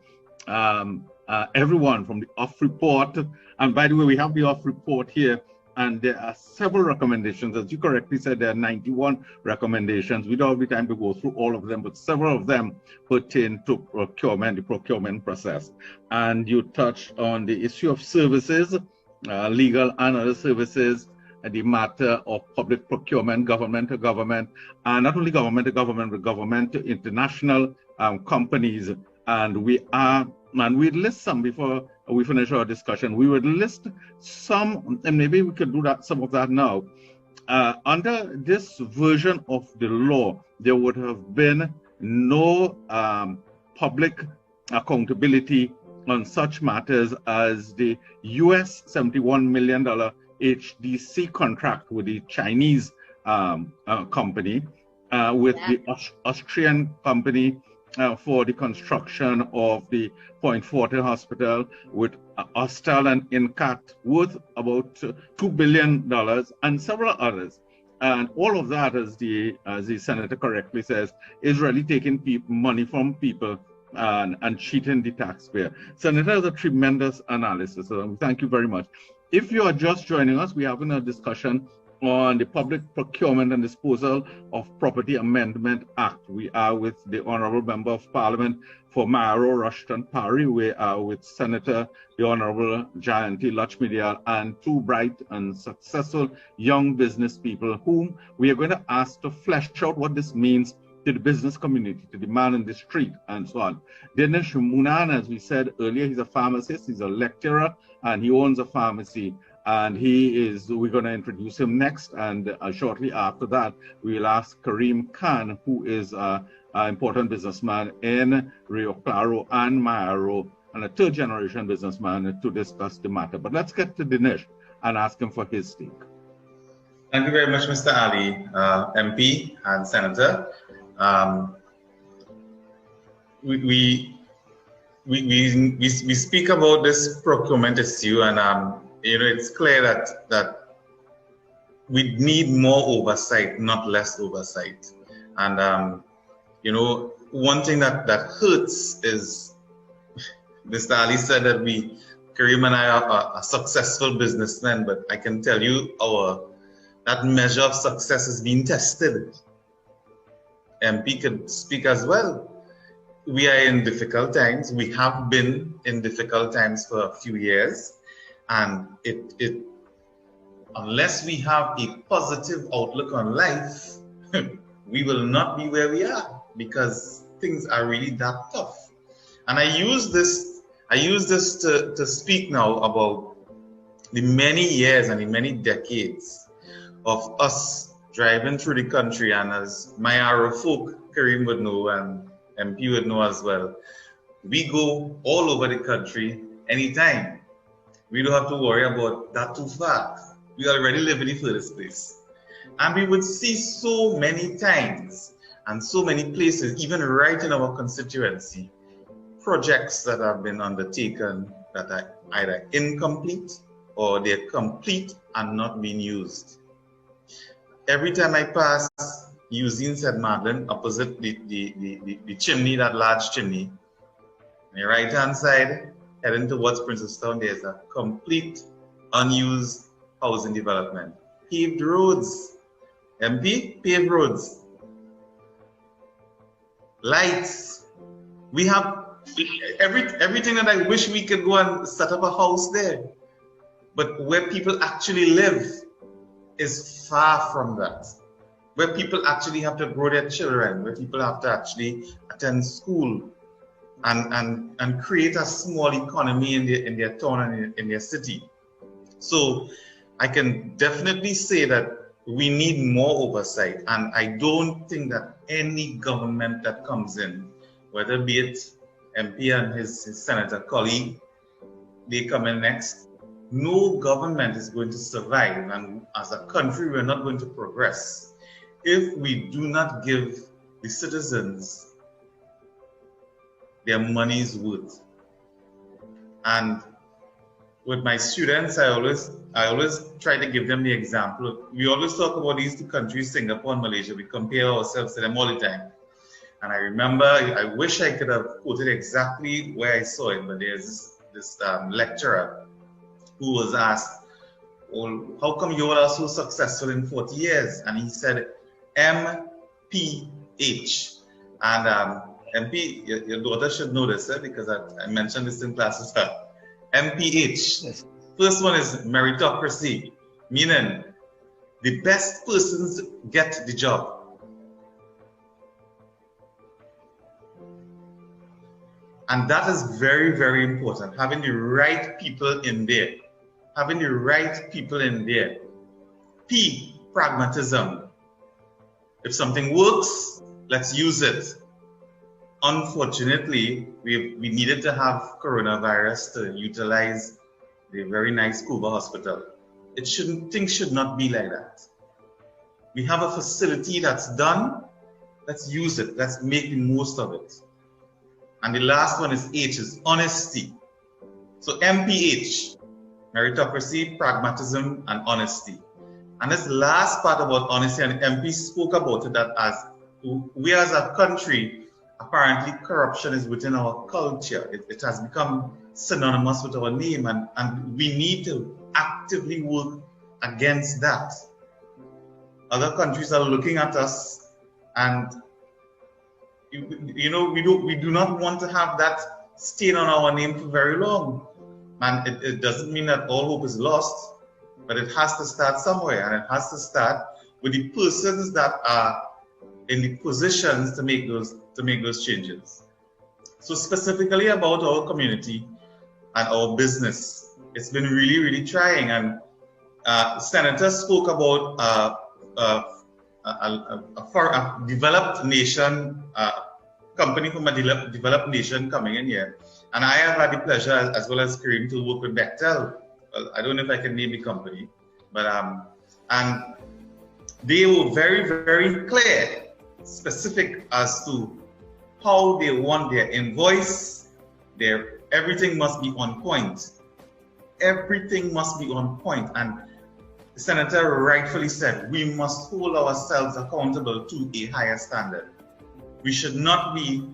Speaker 7: everyone from the off report. And by the way, we have the off report here, and there are several recommendations. As you correctly said, there are 91 recommendations. We don't have the time to go through all of them, but several of them pertain to procurement, the procurement process. And you touched on the issue of services, legal and other services, the matter of public procurement, government to government, and not only government to government, but government to international companies. And we'd list some before we finish our discussion. We would list some, and maybe we could do that, some of that now. Under this version of the law, there would have been no public accountability on such matters as the US $71 million HDC contract with the Chinese company, with the Austrian company for the construction of the Point Forte Hospital, with Ostal and Incat worth about $2 billion, and several others. And all of that, as the senator correctly says, is really taking money from people and cheating the taxpayer. Senator, that's a tremendous analysis. So thank you very much. If you are just joining us, we're having a discussion on the Public Procurement and Disposal of Property Amendment Act. We are with the Honorable Member of Parliament for Mayaro, Rushton, Parry. We are with Senator, the Honorable Jayanti Lakshmidiyal, and two bright and successful young business people whom we are going to ask to flesh out what this means to the business community, to the man in the street, and so on. Dinesh Munan, as we said earlier, he's a pharmacist, he's a lecturer, and he owns a pharmacy. And we're going to introduce him next. And shortly after that, we'll ask Kareem Khan, who is an important businessman in Rio Claro and Mayaro, and a third generation businessman, to discuss the matter. But let's get to Dinesh and ask him for his take.
Speaker 9: Thank you very much, Mr. Ali, MP and Senator. We speak about this procurement issue, and it's clear that we need more oversight, not less oversight. And one thing that hurts is Mr. Ali said that Kareem and I are successful businessmen, but I can tell you that measure of success is being tested. MP could speak as well. We are in difficult times. We have been in difficult times for a few years. And unless we have a positive outlook on life, we will not be where we are, because things are really that tough. And I use this to speak now about the many years and the many decades of us driving through the country. And as Mayaro folk, Kareem would know and MP would know as well, we go all over the country anytime. We don't have to worry about that too far. We already live in the furthest place. And we would see so many times and so many places, even right in our constituency, projects that have been undertaken that are either incomplete or they're complete and not being used. Every time I pass Eugene St. Madeleine, opposite the chimney, that large chimney, on the right-hand side, heading towards Princestown, there's a complete unused housing development. Paved roads. MP, paved roads. Lights. We have everything that I wish we could go and set up a house there. But where people actually live is far from that. Where people actually have to grow their children, where people have to actually attend school, and create a small economy in their town and in their city. So I can definitely say that we need more oversight, and I don't think that any government that comes in, whether be it MP and his senator colleague, they come in next, no government is going to survive, and as a country we're not going to progress if we do not give the citizens their money's worth. And with my students, I always try to give them the example. We always talk about these two countries, Singapore and Malaysia. We compare ourselves to them all the time. And I remember, I wish I could have quoted exactly where I saw it, but there's this lecturer who was asked, well, how come you all are so successful in 40 years? And he said, MPH. And MP, your daughter should know this, because I mentioned this in class as well. MPH. Yes. First one is meritocracy, meaning the best persons get the job. And that is very, very important, having the right people in there. Having the right people in there. P, pragmatism. If something works, let's use it. Unfortunately, we needed to have coronavirus to utilize the very nice Cuba hospital. Things should not be like that. We have a facility that's done, let's use it, let's make the most of it. And the last one is H, is honesty. So MPH, meritocracy, pragmatism, and honesty. And this last part about honesty, and MP spoke about it, that as we as a country, apparently corruption is within our culture. It has become synonymous with our name, and we need to actively work against that. other countries are looking at us, and you know, we do not want to have that stain on our name for very long. And it doesn't mean that all hope is lost, but it has to start somewhere, and it has to start with the persons that are in the positions to make those changes. So specifically about our community and our business, it's been really, really trying. And Senator spoke about a developed nation, company from a developed nation coming in here. And I have had the pleasure, as well as Kareem, to work with Bechtel. Well, I don't know if I can name the company, but and they were very, very clear, specific as to how they want their invoice. Everything must be on point. Everything must be on point. And the Senator rightfully said, we must hold ourselves accountable to a higher standard. We should not be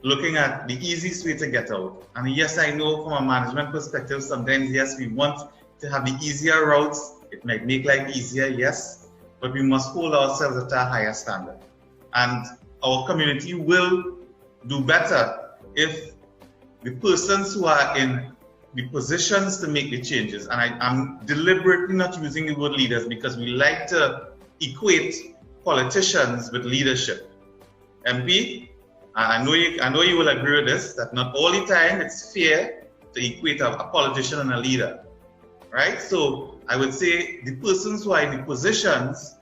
Speaker 9: looking at the easiest way to get out. And yes, I know from a management perspective, sometimes, yes, we want to have the easier routes. It might make life easier, yes, but we must hold ourselves at a higher standard. And our community will do better if the persons who are in the positions to make the changes, and I'm deliberately not using the word leaders because we like to equate politicians with leadership. MP, I know you will agree with this, that not all the time it's fair to equate a politician and a leader, right? So I would say the persons who are in the positions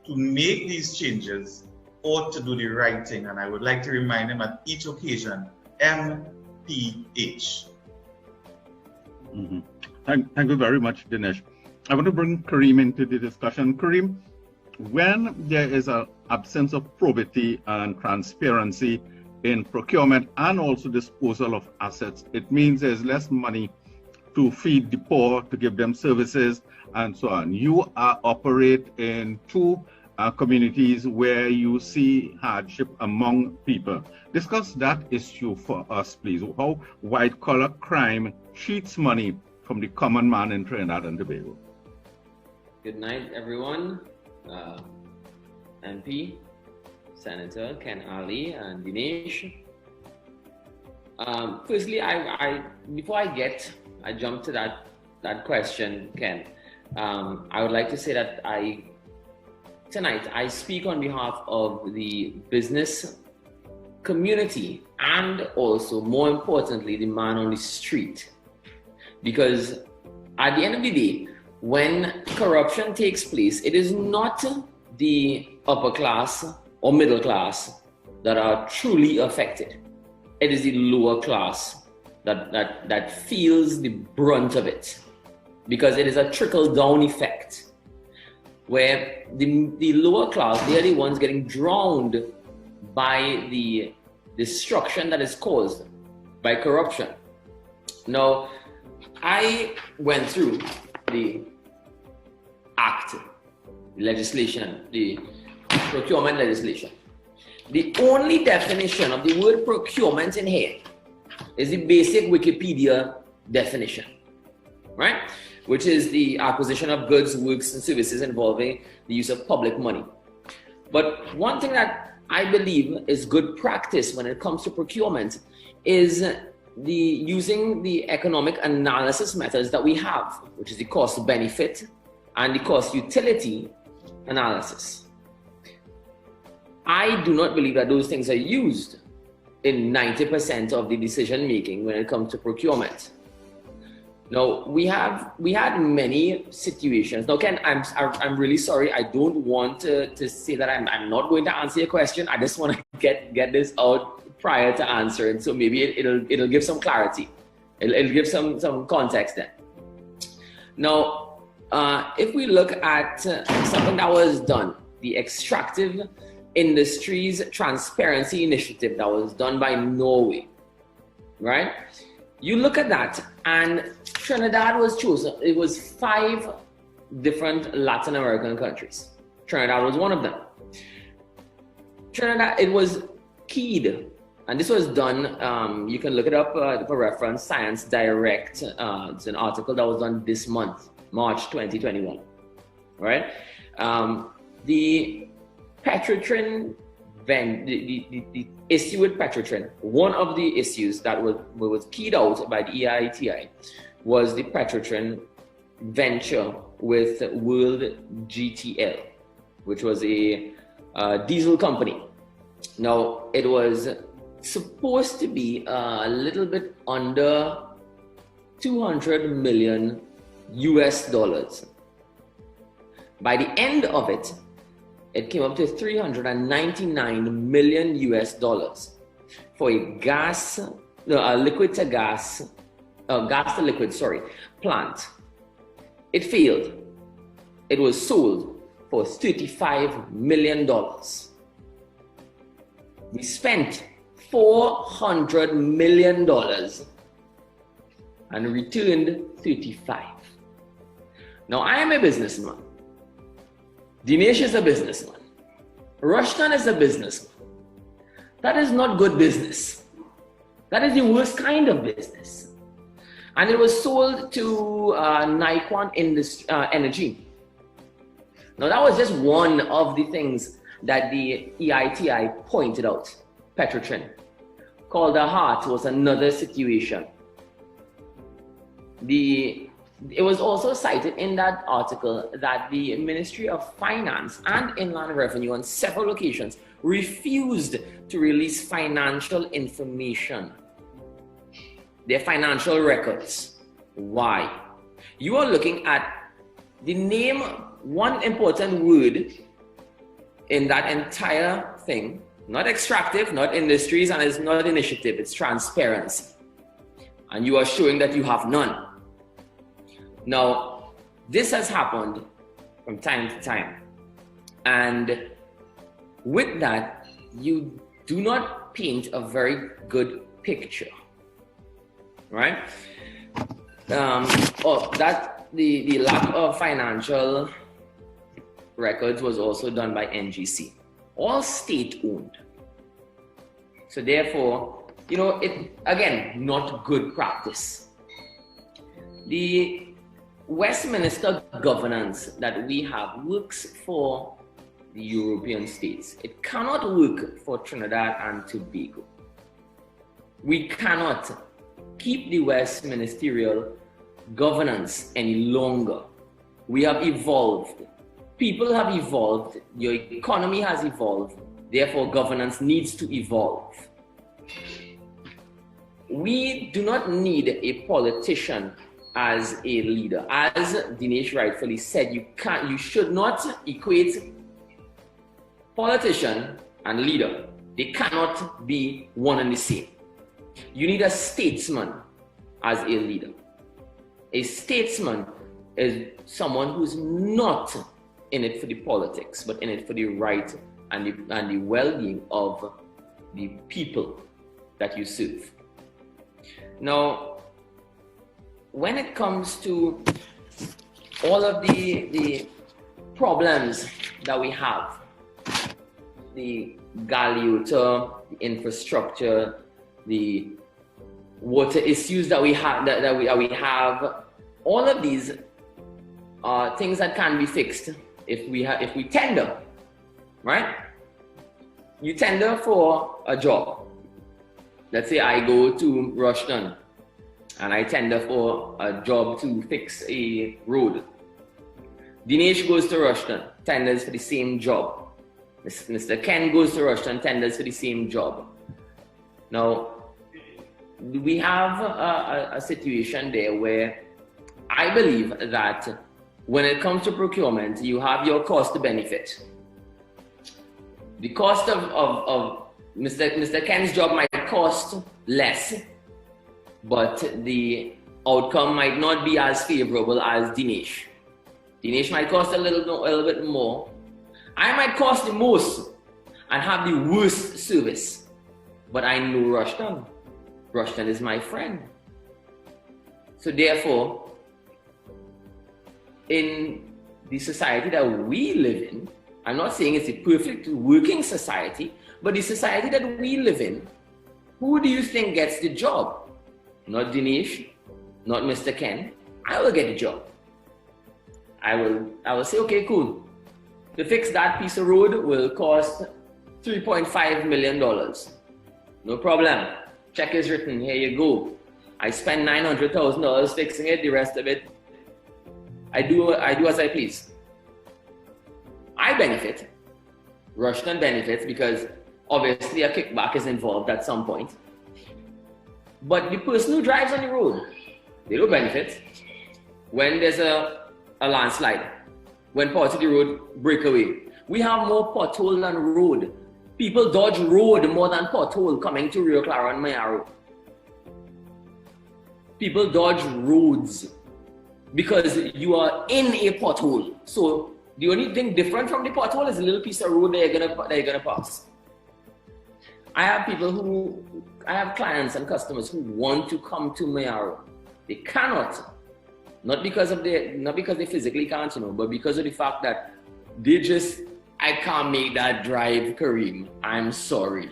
Speaker 9: to make these changes ought to do the right thing, and I would like to remind them at each occasion, MPH.
Speaker 7: Mm-hmm. Thank you very much, Dinesh. I want to bring Kareem into the discussion. Kareem, when there is an absence of probity and transparency in procurement and also disposal of assets, it means there's less money to feed the poor, to give them services, and so on. You operate in two communities where you see hardship among people. Discuss that issue for us, please. How white-collar crime cheats money from the common man in Trinidad and Tobago.
Speaker 10: Good night, everyone. MP, Senator Ken Ali, and Dinesh. Firstly, before I jump to that question, Ken, I would like to say that tonight I speak on behalf of the business community and also, more importantly, the man on the street. Because at the end of the day, when corruption takes place, it is not the upper class or middle class that are truly affected. It is the lower class that feels the brunt of it, because it is a trickle-down effect where the lower class, they are the ones getting drowned by the destruction that is caused by corruption. Now, I went through the act, the legislation, the procurement legislation. The only definition of the word procurement in here is the basic Wikipedia definition, right? Which is the acquisition of goods, works, and services involving the use of public money. But one thing that I believe is good practice when it comes to procurement is using the economic analysis methods that we have, which is the cost benefit and the cost utility analysis. I do not believe that those things are used in 90% of the decision making when it comes to procurement. Now, we had many situations. Now, Ken, I'm really sorry. I don't want to say that I'm not going to answer your question. I just want to get this out prior to answering, so maybe it'll give some clarity. It'll give some context then. Now, if we look at something that was done, the Extractive Industries Transparency Initiative that was done by Norway, right? You look at that, and Trinidad was chosen. It was 5 different Latin American countries. Trinidad was one of them. Trinidad, it was keyed, and this was done, you can look it up for reference, Science Direct. It's an article that was done this month, March 2021, right? the Petrotrin, the issue with Petrotrin, one of the issues that was keyed out by the EITI was the Petrotrin venture with World GTL, which was a diesel company. Now, it was supposed to be a little bit under $200 million US dollars. By the end of it, it came up to $399 million US dollars for a gas to liquid, plant. It failed. It was sold for $35 million. We spent $400 million and returned 35. Now, I am a businessman. Dinesh is a businessman. Rushton is a businessman. That is not good business. That is the worst kind of business. And it was sold to Nikon Energy. Now, that was just one of the things that the EITI pointed out. Petrotrin. Calder Heart was another situation. It was also cited in that article that the Ministry of Finance and Inland Revenue on several occasions refused to release financial information, their financial records. Why? You are looking at the name, one important word in that entire thing, not extractive, not industries, and it's not initiative, it's transparency. And you are showing that you have none. Now, this has happened from time to time. And with that, you do not paint a very good picture, right? The lack of financial records was also done by NGC, all state-owned. So therefore, again, not good practice. The Westminster governance that we have works for the European states. It cannot work for Trinidad and Tobago. We cannot keep the Westministerial governance any longer. We have evolved. People have evolved. Your economy has evolved. Therefore, governance needs to evolve. We do not need a politician as a leader. As Dinesh rightfully said, you should not equate politician and leader. They cannot be one and the same. You need a statesman as a leader. A statesman is someone who's not in it for the politics, but in it for the right and the well-being of the people that you serve. Now, when it comes to all of the problems that we have, the Galiota, the infrastructure, the water issues that we have, all of these are things that can be fixed if we tender, right? You tender for a job. Let's say I go to Rushton and I tender for a job to fix a road. Dinesh goes to Rushton, tenders for the same job. Mr. Ken goes to Rushton, tenders for the same job. Now, we have a situation there where I believe that when it comes to procurement, you have your cost to benefit. The cost of Mr. Ken's job might cost less, but the outcome might not be as favorable as Dinesh. Dinesh might cost a little bit more. I might cost the most and have the worst service, but I know Rushton. Rushton is my friend. So therefore, in the society that we live in, I'm not saying it's a perfect working society, but the society that we live in, who do you think gets the job? Not Dinesh, not Mr. Ken. I will get the job. I will say, okay, cool. To fix that piece of road will cost $3.5 million. No problem. Check is written. Here you go. I spend $900,000 fixing it. The rest of it, I do as I please. I benefit. Rushton benefits because obviously a kickback is involved at some point. But the person who drives on the road, they don't benefit. When there's a landslide, when parts of the road break away, we have more pothole than road. People dodge road more than pothole coming to Rio Claro and Mayaro. People dodge roads because you are in a pothole. So the only thing different from the pothole is a little piece of road that you're gonna pass. I have clients and customers who want to come to Mayaro. They cannot, not because they physically can't, but because of the fact that I can't make that drive, Kareem. I'm sorry.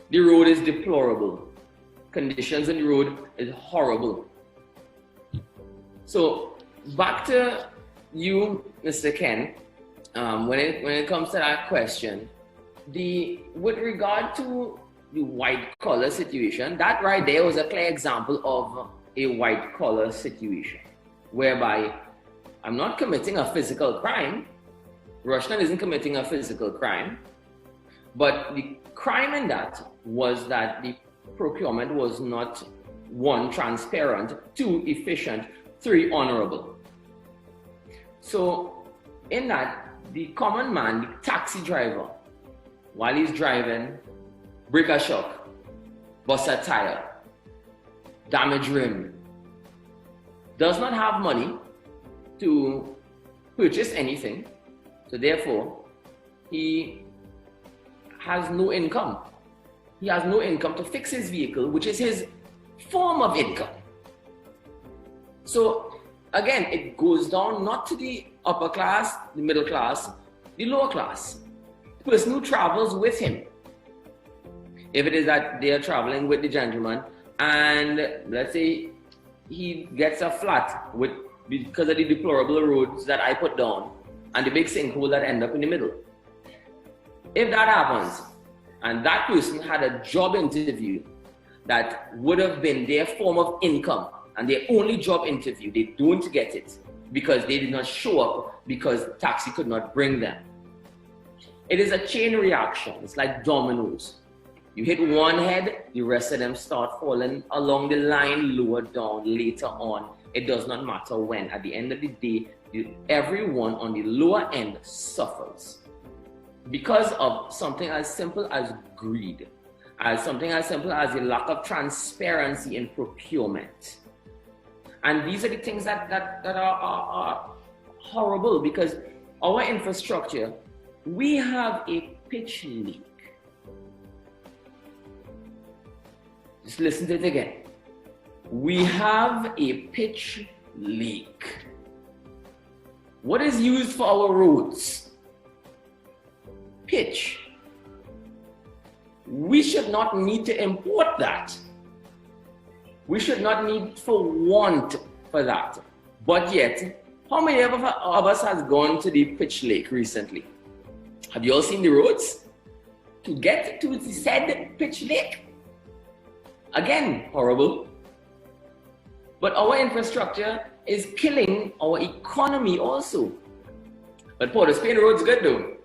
Speaker 10: The road is deplorable. Conditions on the road is horrible. So back to you, Mr. Ken. When it comes to that question, with regard to the white collar situation, that right there was a clear example of a white collar situation, whereby I'm not committing a physical crime. Rushton isn't committing a physical crime, but the crime in that was that the procurement was not 1, transparent, 2, efficient, 3, honorable. So in that, the common man, the taxi driver, while he's driving, break a shock, bust a tire, damage rim, does not have money to purchase anything. So therefore, he has no income. He has no income to fix his vehicle, which is his form of income. So again, it goes down not to the upper class, the middle class, the lower class. The person who travels with him. If it is that they are traveling with the gentleman and let's say he gets a flat because of the deplorable roads that I put down and the big sinkhole that end up in the middle. If that happens, and that person had a job interview that would have been their form of income and their only job interview, they don't get it because they did not show up because taxi could not bring them. It is a chain reaction. It's like dominoes. You hit one head, the rest of them start falling along the line, lower down, later on. It does not matter when. At the end of the day, everyone on the lower end suffers because of something as simple as greed, as something as simple as the lack of transparency in procurement. And these are the things that are horrible because our infrastructure, we have a pitch leak. Just listen to it again. We have a pitch leak. What is used for our roads? Pitch. We should not need to import that. We should not need for want for that. But yet, how many of us has gone to the pitch lake recently? Have you all seen the roads? To get to the said pitch lake? Again, horrible. But our infrastructure is killing our economy also. But Port of Spain road's good though.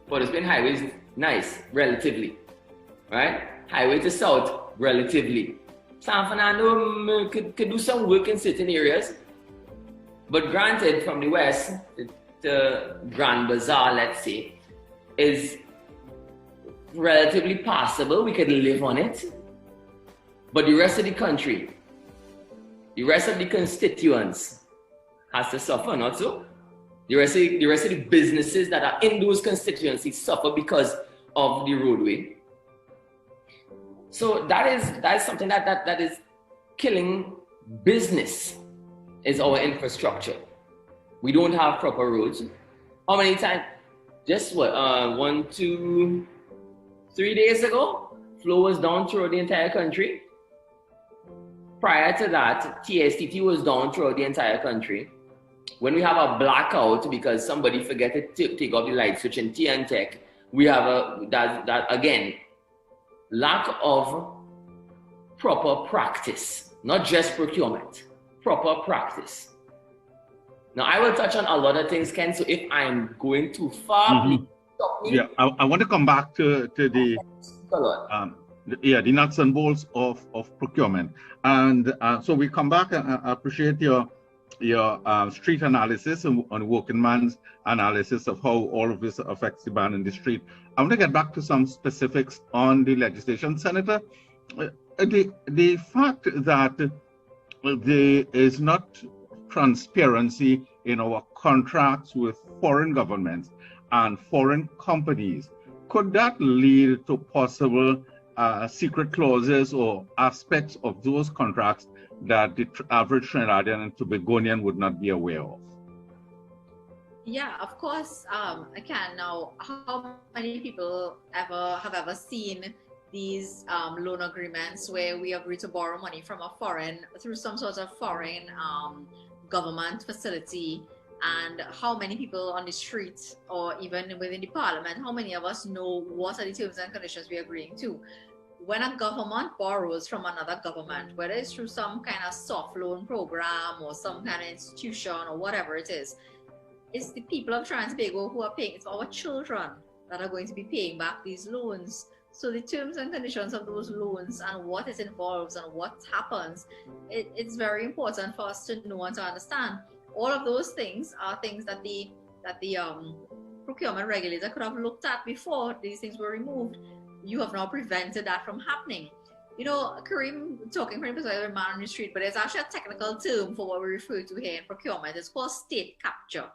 Speaker 10: Port of Spain highway is nice, relatively. Right? Highway to south, relatively. San Fernando could do some work in certain areas. But granted, from the west, the Grand Bazaar, let's say, is relatively passable. We could live on it. But the rest of the country, the rest of the constituents has to suffer, not so? The rest of the businesses that are in those constituencies suffer because of the roadway. So that is something that is killing business, is our infrastructure. We don't have proper roads. How many times? Just what, 1, 2, 3 days ago, flow was down throughout the entire country. Prior to that, TSTT was down throughout the entire country. when we have a blackout because somebody forget to take off the light switch in TNTech, we have that again, lack of proper practice, not just procurement, proper practice. Now, I will touch on a lot of things, Ken, so if I'm going too far, please stop me.
Speaker 7: Yeah, I want to come back to the nuts and bolts of procurement. And so we come back, and I appreciate your street analysis and working man's analysis of how all of this affects the man in the street. I want to get back to some specifics on the legislation. Senator, the fact that there is not transparency in our contracts with foreign governments and foreign companies, could that lead to possible secret clauses or aspects of those contracts that the average Trinidadian and Tobagonian would not be aware of?
Speaker 8: Yeah, of course, I can. Now, how many people have ever seen these loan agreements where we agree to borrow money from a foreign, through some sort of foreign government facility? And how many people on the street or even within the parliament, how many of us know what are the terms and conditions we're agreeing to? When a government borrows from another government, whether it's through some kind of soft loan program or some kind of institution or whatever it is, it's the people of Trinidad and Tobago who are paying. It's our children that are going to be paying back these loans. So the terms and conditions of those loans and what it involves and what happens, it's very important for us to know and to understand. All of those things are things that the procurement regulator could have looked at before these things were removed. You have now prevented that from happening. You know, Kareem talking from the perspective of a man on the street, but there's actually a technical term for what we refer to here in procurement. It's called state capture.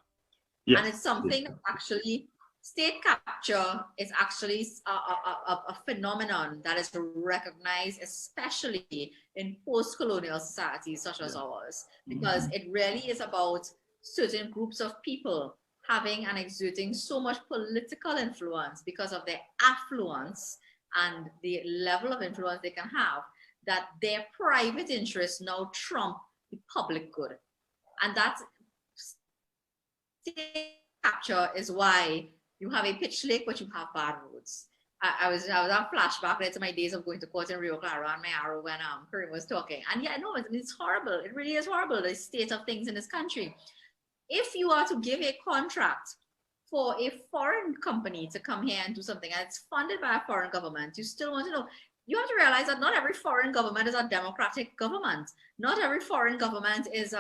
Speaker 8: Yes. And it's something that actually, state capture is actually a phenomenon that is recognized, especially in post-colonial societies such as ours, because it really is about certain groups of people having and exerting so much political influence because of their affluence and the level of influence they can have, that their private interests now trump the public good. And that state capture is why you have a pitch lake, but you have bad roads. I was on flashback right to my days of going to court in Rio Claro and Mayaro when Kareem was talking. And yeah, no, it's horrible. It really is horrible, the state of things in this country. If you are to give a contract for a foreign company to come here and do something and it's funded by a foreign government, you still want to know, you have to realize that not every foreign government is a democratic government. Not every foreign government is,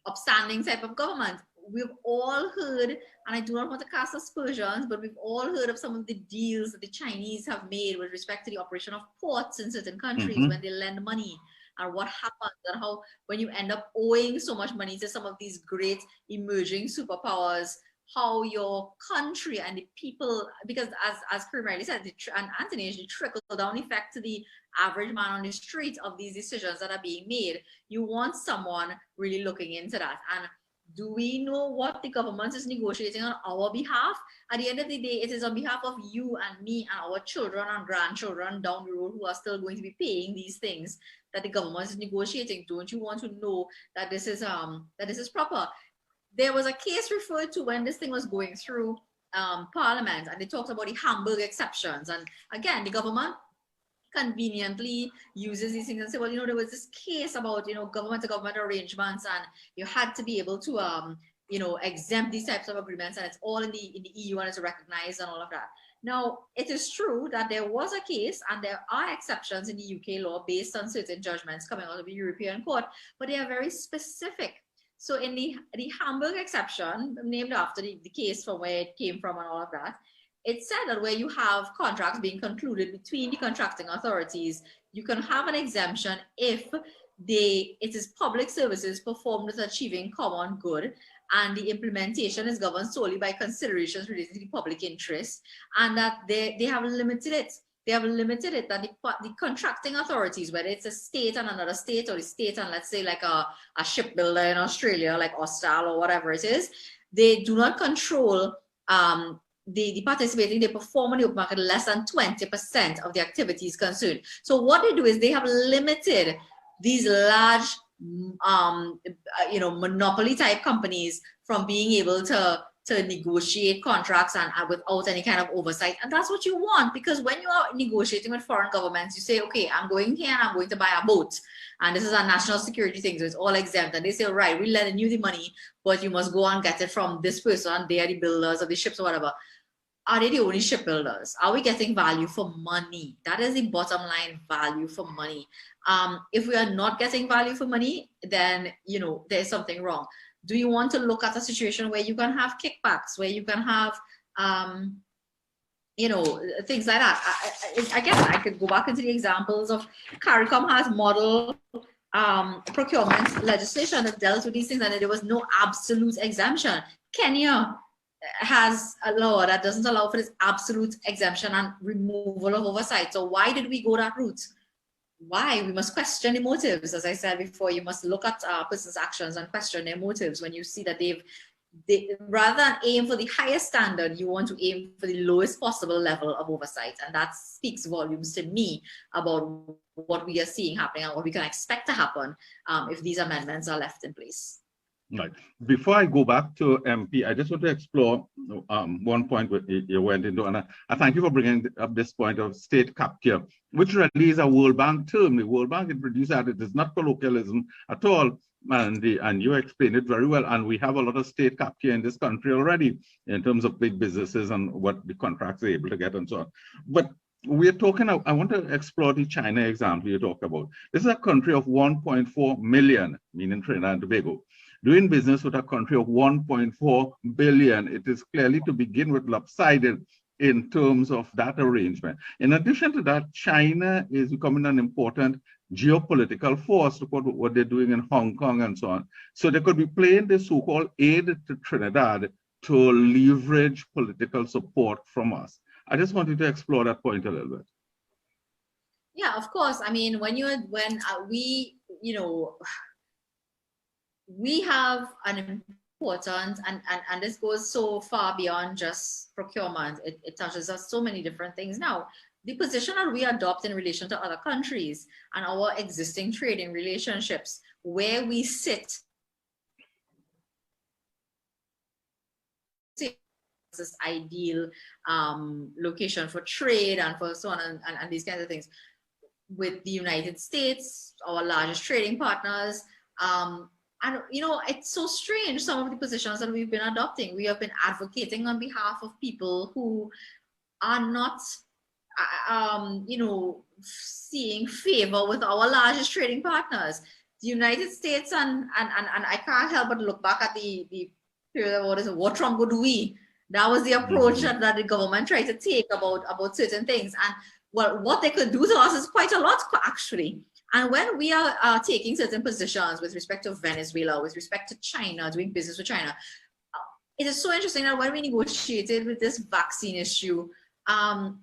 Speaker 8: upstanding type of government. We've all heard, and I do not want to cast aspersions, but we've all heard of some of the deals that the Chinese have made with respect to the operation of ports in certain countries when they lend money, and what happens, and how when you end up owing so much money to some of these great emerging superpowers, how your country and the people, because as Kareem rightly said, and Anthony, the trickle down effect to the average man on the street of these decisions that are being made, you want someone really looking into that. And do we know what the government is negotiating on our behalf? At the end of the day, it is on behalf of you and me and our children and grandchildren down the road who are still going to be paying these things that the government is negotiating. Don't you want to know that this is proper? There was a case referred to when this thing was going through Parliament, and they talked about the Hamburg exceptions. And again, the government conveniently uses these things and say, well, there was this case about, government to government arrangements, and you had to be able to, exempt these types of agreements, and it's all in the EU and it's recognized and all of that. Now, it is true that there was a case and there are exceptions in the UK law based on certain judgments coming out of the European Court, but they are very specific. So in the Hamburg exception, named after the case from where it came from and all of that, it said that where you have contracts being concluded between the contracting authorities, you can have an exemption if it is public services performed with achieving common good, and the implementation is governed solely by considerations related to the public interest, and that they have limited it. They have limited it that the contracting authorities, whether it's a state and another state, or the state and let's say like a shipbuilder in Australia, like Austal or whatever it is, they do not control the participating, they perform on the open market less than 20% of the activities concerned. So what they do is they have limited these large monopoly type companies from being able to negotiate contracts and without any kind of oversight. And that's what you want, because when you are negotiating with foreign governments, you say, okay, I'm going here and I'm going to buy a boat. And this is a national security thing, so it's all exempt. And they say, right, we're lending you the money, but you must go and get it from this person. They are the builders of the ships or whatever. Are they the only shipbuilders? Are we getting value for money? That is the bottom line, value for money. If we are not getting value for money, then, there's something wrong. Do you want to look at a situation where you can have kickbacks, where you can have, things like that? I could go back into the examples of CARICOM has model procurement legislation that dealt with these things, and there was no absolute exemption. Kenya has a law that doesn't allow for this absolute exemption and removal of oversight. So why did we go that route? Why? We must question the motives. As I said before, you must look at person's actions and question their motives. When you see that they rather than aim for the highest standard, you want to aim for the lowest possible level of oversight. And that speaks volumes to me about what we are seeing happening and what we can expect to happen if these amendments are left in place.
Speaker 7: Right. Before I go back to MP, I just want to explore one point you went into, and I thank you for bringing up this point of state capture, which really is a World Bank term. The World Bank introduced that. It is not colloquialism at all, and you explained it very well. And we have a lot of state capture in this country already in terms of big businesses and what the contracts are able to get and so on. But we're talking, I want to explore the China example you talked about. This is a country of 1.4 million, meaning Trinidad and Tobago, doing business with a country of 1.4 billion. It is clearly, to begin with, lopsided in terms of that arrangement. In addition to that, China is becoming an important geopolitical force. Look what they're doing in Hong Kong and so on. So they could be playing the so-called aid to Trinidad to leverage political support from us. I just wanted to explore that point a little bit.
Speaker 8: Yeah, of course. I mean, we have an important, and this goes so far beyond just procurement. It touches on so many different things. Now, the position that we adopt in relation to other countries and our existing trading relationships, where we sit this ideal location for trade and for so on and these kinds of things with the United States, our largest trading partners. And it's so strange, some of the positions that we've been adopting. We have been advocating on behalf of people who are not seeing favor with our largest trading partners. The United States and I can't help but look back at the period of what Trump would do we. That was the approach that the government tried to take about certain things. And well, what they could do to us is quite a lot, actually. And when we are taking certain positions with respect to Venezuela, with respect to China, doing business with China, it is so interesting that when we negotiated with this vaccine issue, a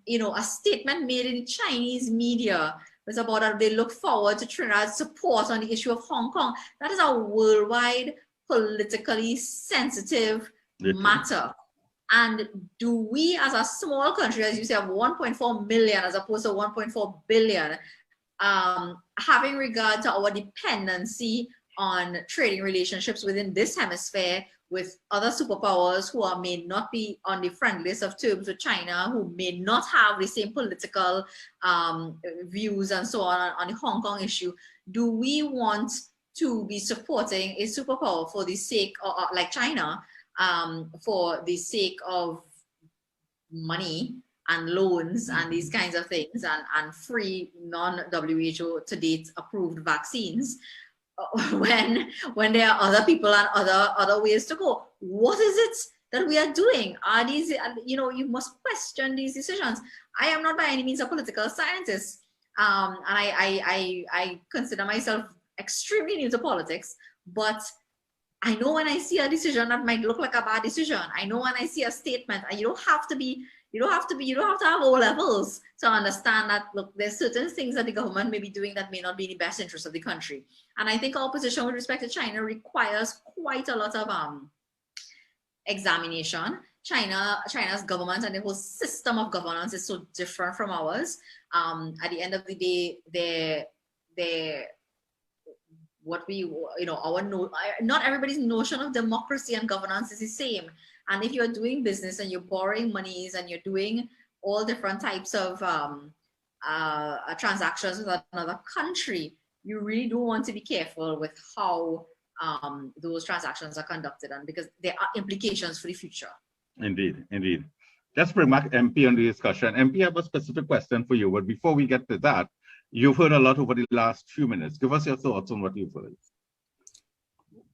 Speaker 8: statement made in the Chinese media was about how they look forward to Trinidad's support on the issue of Hong Kong. That is a worldwide, politically sensitive matter. And do we, as a small country, as you say, have 1.4 million as opposed to 1.4 billion, having regard to our dependency on trading relationships within this hemisphere with other superpowers who may not be on the friendliest of terms with China, who may not have the same political views and so on the Hong Kong issue, do we want to be supporting a superpower for the sake of, like China, for the sake of money and loans and these kinds of things and free non-WHO to date approved vaccines when there are other people and other ways to go? What is it that we are doing? Are these, you must question these decisions. I am not by any means a political scientist, and I consider myself extremely new to politics, but I know when I see a decision that might look like a bad decision. I know when I see a statement, and you don't have to have O levels to understand that, look, there's certain things that the government may be doing that may not be in the best interest of the country. And I think our position with respect to China requires quite a lot of examination. China's government and the whole system of governance is so different from ours. At the end of the day, what we, not everybody's notion of democracy and governance is the same. And if you're doing business and you're borrowing monies and you're doing all different types of transactions with another country, you really do want to be careful with how those transactions are conducted, and because there are implications for the future.
Speaker 7: Indeed, indeed. Let's bring back MP on the discussion. MP, I have a specific question for you, but before we get to that, you've heard a lot over the last few minutes. Give us your thoughts on what you've heard.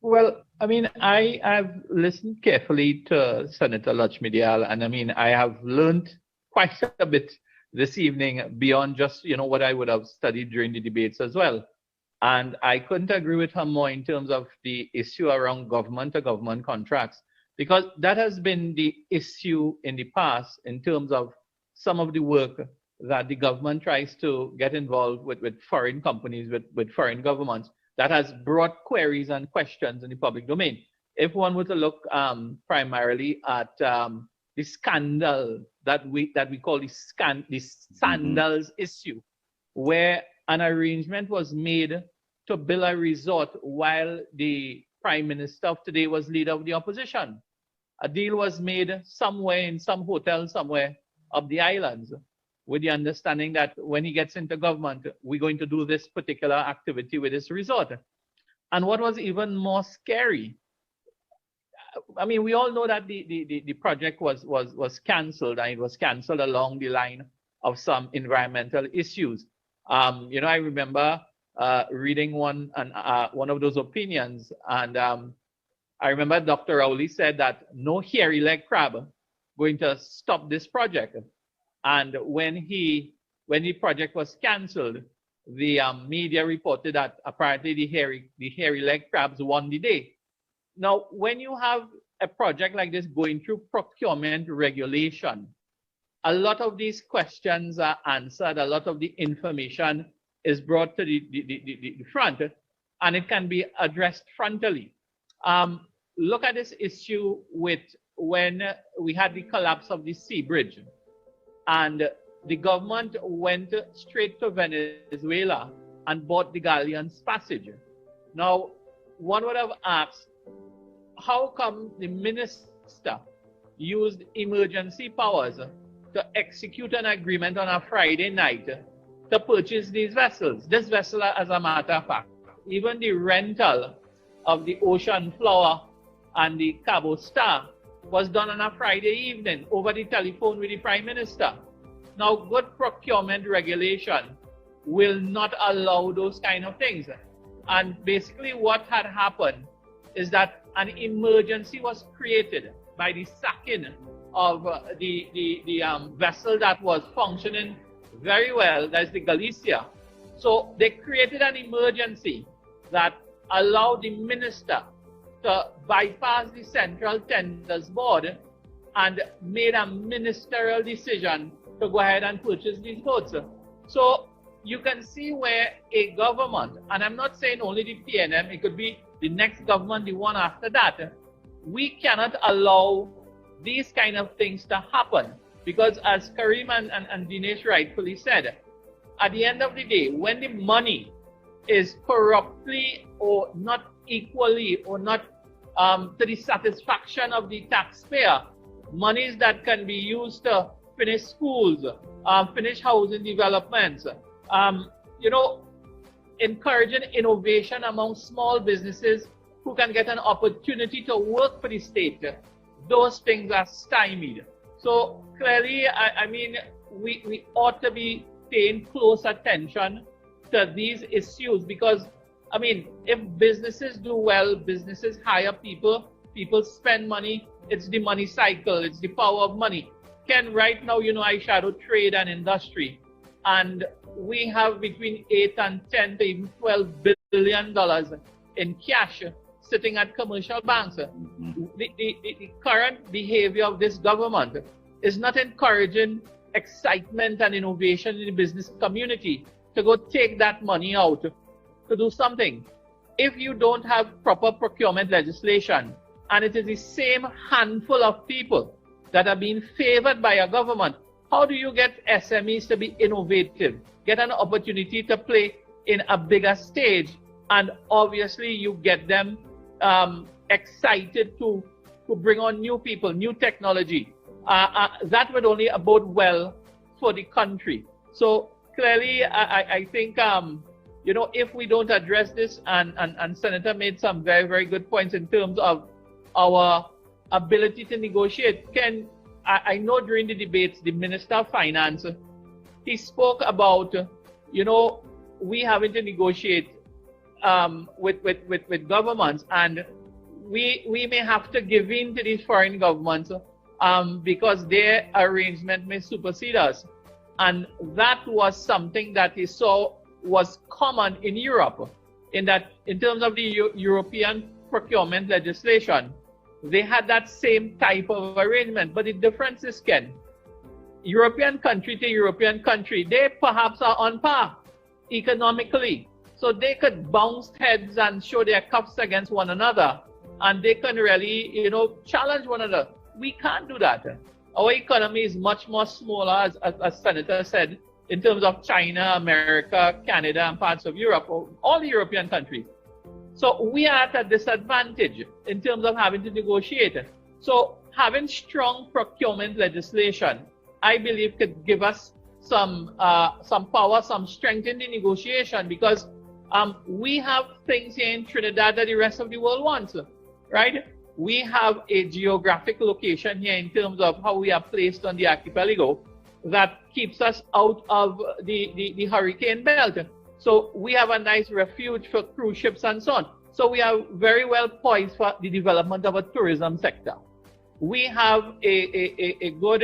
Speaker 6: Well, I mean, I have listened carefully to Senator Lachmidial, and I mean, I have learned quite a bit this evening beyond just, what I would have studied during the debates as well. And I couldn't agree with her more in terms of the issue around government-to-government contracts, because that has been the issue in the past in terms of some of the work that the government tries to get involved with foreign companies, with foreign governments, that has brought queries and questions in the public domain. If one were to look primarily at the scandal that we call the sandals issue, where an arrangement was made to build a resort while the Prime Minister of today was leader of the opposition. A deal was made somewhere in some hotel somewhere of the islands, with the understanding that when he gets into government, we're going to do this particular activity with this resort. And what was even more scary, I mean, we all know that the project was cancelled, and it was cancelled along the line of some environmental issues. I remember reading one of those opinions, and I remember Dr. Rowley said that no hairy leg crab going to stop this project. And when the project was cancelled, the media reported that apparently the hairy leg crabs won the day. Now, when you have a project like this going through procurement regulation, a lot of these questions are answered, a lot of the information is brought to the front, and it can be addressed frontally. Look at this issue with when we had the collapse of the sea bridge, and the government went straight to Venezuela and bought the galleon's passage. Now, one would have asked, how come the minister used emergency powers to execute an agreement on a Friday night to purchase these vessels? This vessel, as a matter of fact, even the rental of the Ocean Flower and the Cabo Star was done on a Friday evening over the telephone with the Prime Minister. Now, good procurement regulation will not allow those kind of things. And basically what had happened is that an emergency was created by the sacking of the vessel that was functioning very well, that's the Galicia. So they created an emergency that allowed the minister to bypass the Central Tenders Board and made a ministerial decision to go ahead and purchase these boats. So you can see where a government, and I'm not saying only the PNM, it could be the next government, the one after that, we cannot allow these kind of things to happen. Because as Karim and Dinesh rightfully said, at the end of the day, when the money is corruptly or not equally or not to the satisfaction of the taxpayer, monies that can be used to finish schools, finish housing developments, encouraging innovation among small businesses who can get an opportunity to work for the state, those things are stymied. So clearly, I mean, we ought to be paying close attention to these issues, because, I mean, if businesses do well, businesses hire people, people spend money, it's the money cycle, it's the power of money. Ken, right now, I shadow trade and industry, and we have between 8 and 10 to even $12 billion in cash sitting at commercial banks. The current behavior of this government is not encouraging excitement and innovation in the business community to go take that money out to do something. If you don't have proper procurement legislation, and it is the same handful of people that are being favored by a government, how do you get SMEs to be innovative, get an opportunity to play in a bigger stage, and obviously you get them excited to bring on new people, new technology. That would only bode well for the country. So clearly, I think, if we don't address this, and Senator made some very, very good points in terms of our ability to negotiate. Ken, I know during the debates, the Minister of Finance, he spoke about, we having to negotiate with governments, and we may have to give in to these foreign governments because their arrangement may supersede us. And that was something that he saw was common in Europe, in terms of the European procurement legislation. They had that same type of arrangement. But the difference is, Ken, European country to European country, they perhaps are on par economically. So they could bounce heads and show their cuffs against one another, and they can really, challenge one another. We can't do that. Our economy is much more smaller, as Senator said, in terms of China, America, Canada, and parts of Europe, all the European countries. So we are at a disadvantage in terms of having to negotiate. So having strong procurement legislation, I believe, could give us some power, some strength in the negotiation, because we have things here in Trinidad that the rest of the world wants, right? We have a geographic location here in terms of how we are placed on the archipelago that keeps us out of the hurricane belt. So we have a nice refuge for cruise ships and so on. So we are very well poised for the development of a tourism sector. We have a good,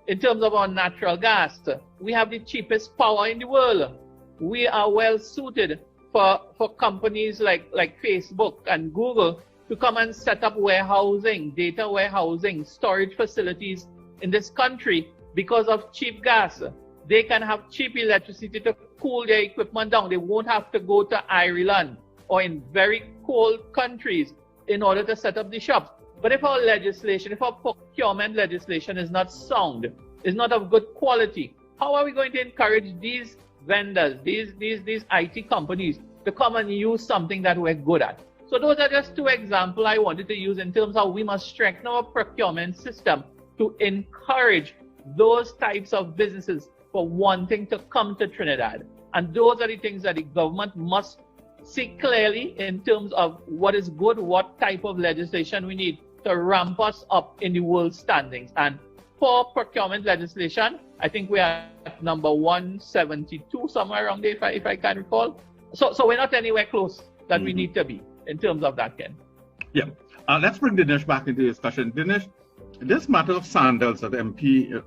Speaker 6: in terms of our natural gas, we have the cheapest power in the world. We are well suited for companies like Facebook and Google to come and set up warehousing, data warehousing, storage facilities in this country because of cheap gas. They can have cheap electricity to cool their equipment down. They won't have to go to Ireland or in very cold countries in order to set up the shops. But if our legislation, if our procurement legislation is not sound, is not of good quality, how are we going to encourage these vendors, these IT companies to come and use something that we're good at? So those are just two examples I wanted to use in terms of how we must strengthen our procurement system to encourage those types of businesses for wanting to come to Trinidad. And those are the things that the government must see clearly in terms of what is good, what type of legislation we need to ramp us up in the world standings. And for procurement legislation, I think we are at number 172, somewhere around there, if I can recall. So we're not anywhere close that we need to be in terms of that, Ken.
Speaker 7: Yeah. Let's bring Dinesh back into the discussion. Dinesh, this matter of sandals that MP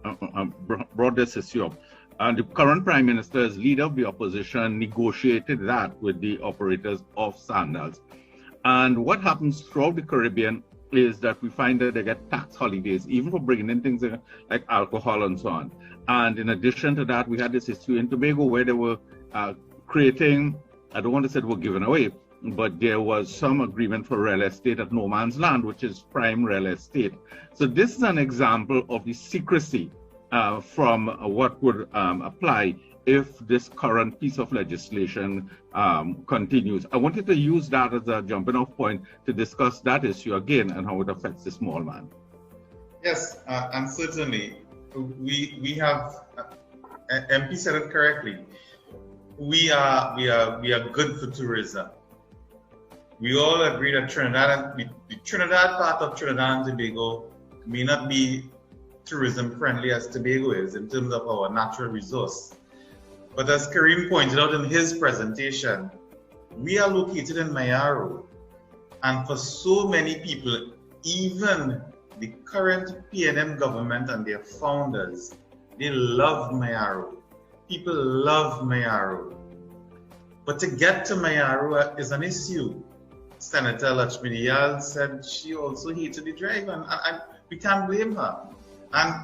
Speaker 7: brought this issue up, and the current Prime Minister, as leader of the opposition, negotiated that with the operators of sandals. And what happens throughout the Caribbean is that we find that they get tax holidays, even for bringing in things like alcohol and so on. And in addition to that, we had this issue in Tobago where they were creating, I don't want to say they were given away, but there was some agreement for real estate at no man's land, which is prime real estate. So this is an example of the secrecy from what would apply if this current piece of legislation continues. I wanted to use that as a jumping off point to discuss that issue again and how it affects the small man.
Speaker 9: Yes, and certainly we have, MP said it correctly, we are good for tourism. We all agree that the Trinidad part of Trinidad and Tobago may not be tourism friendly as Tobago is in terms of our natural resource. But as Kareem pointed out in his presentation, we are located in Mayaro. And for so many people, even the current PNM government and their founders, they love Mayaro. People love Mayaro. But to get to Mayaro is an issue. Senator Lachmidiyal said she also hated the drive, and we can't blame her. And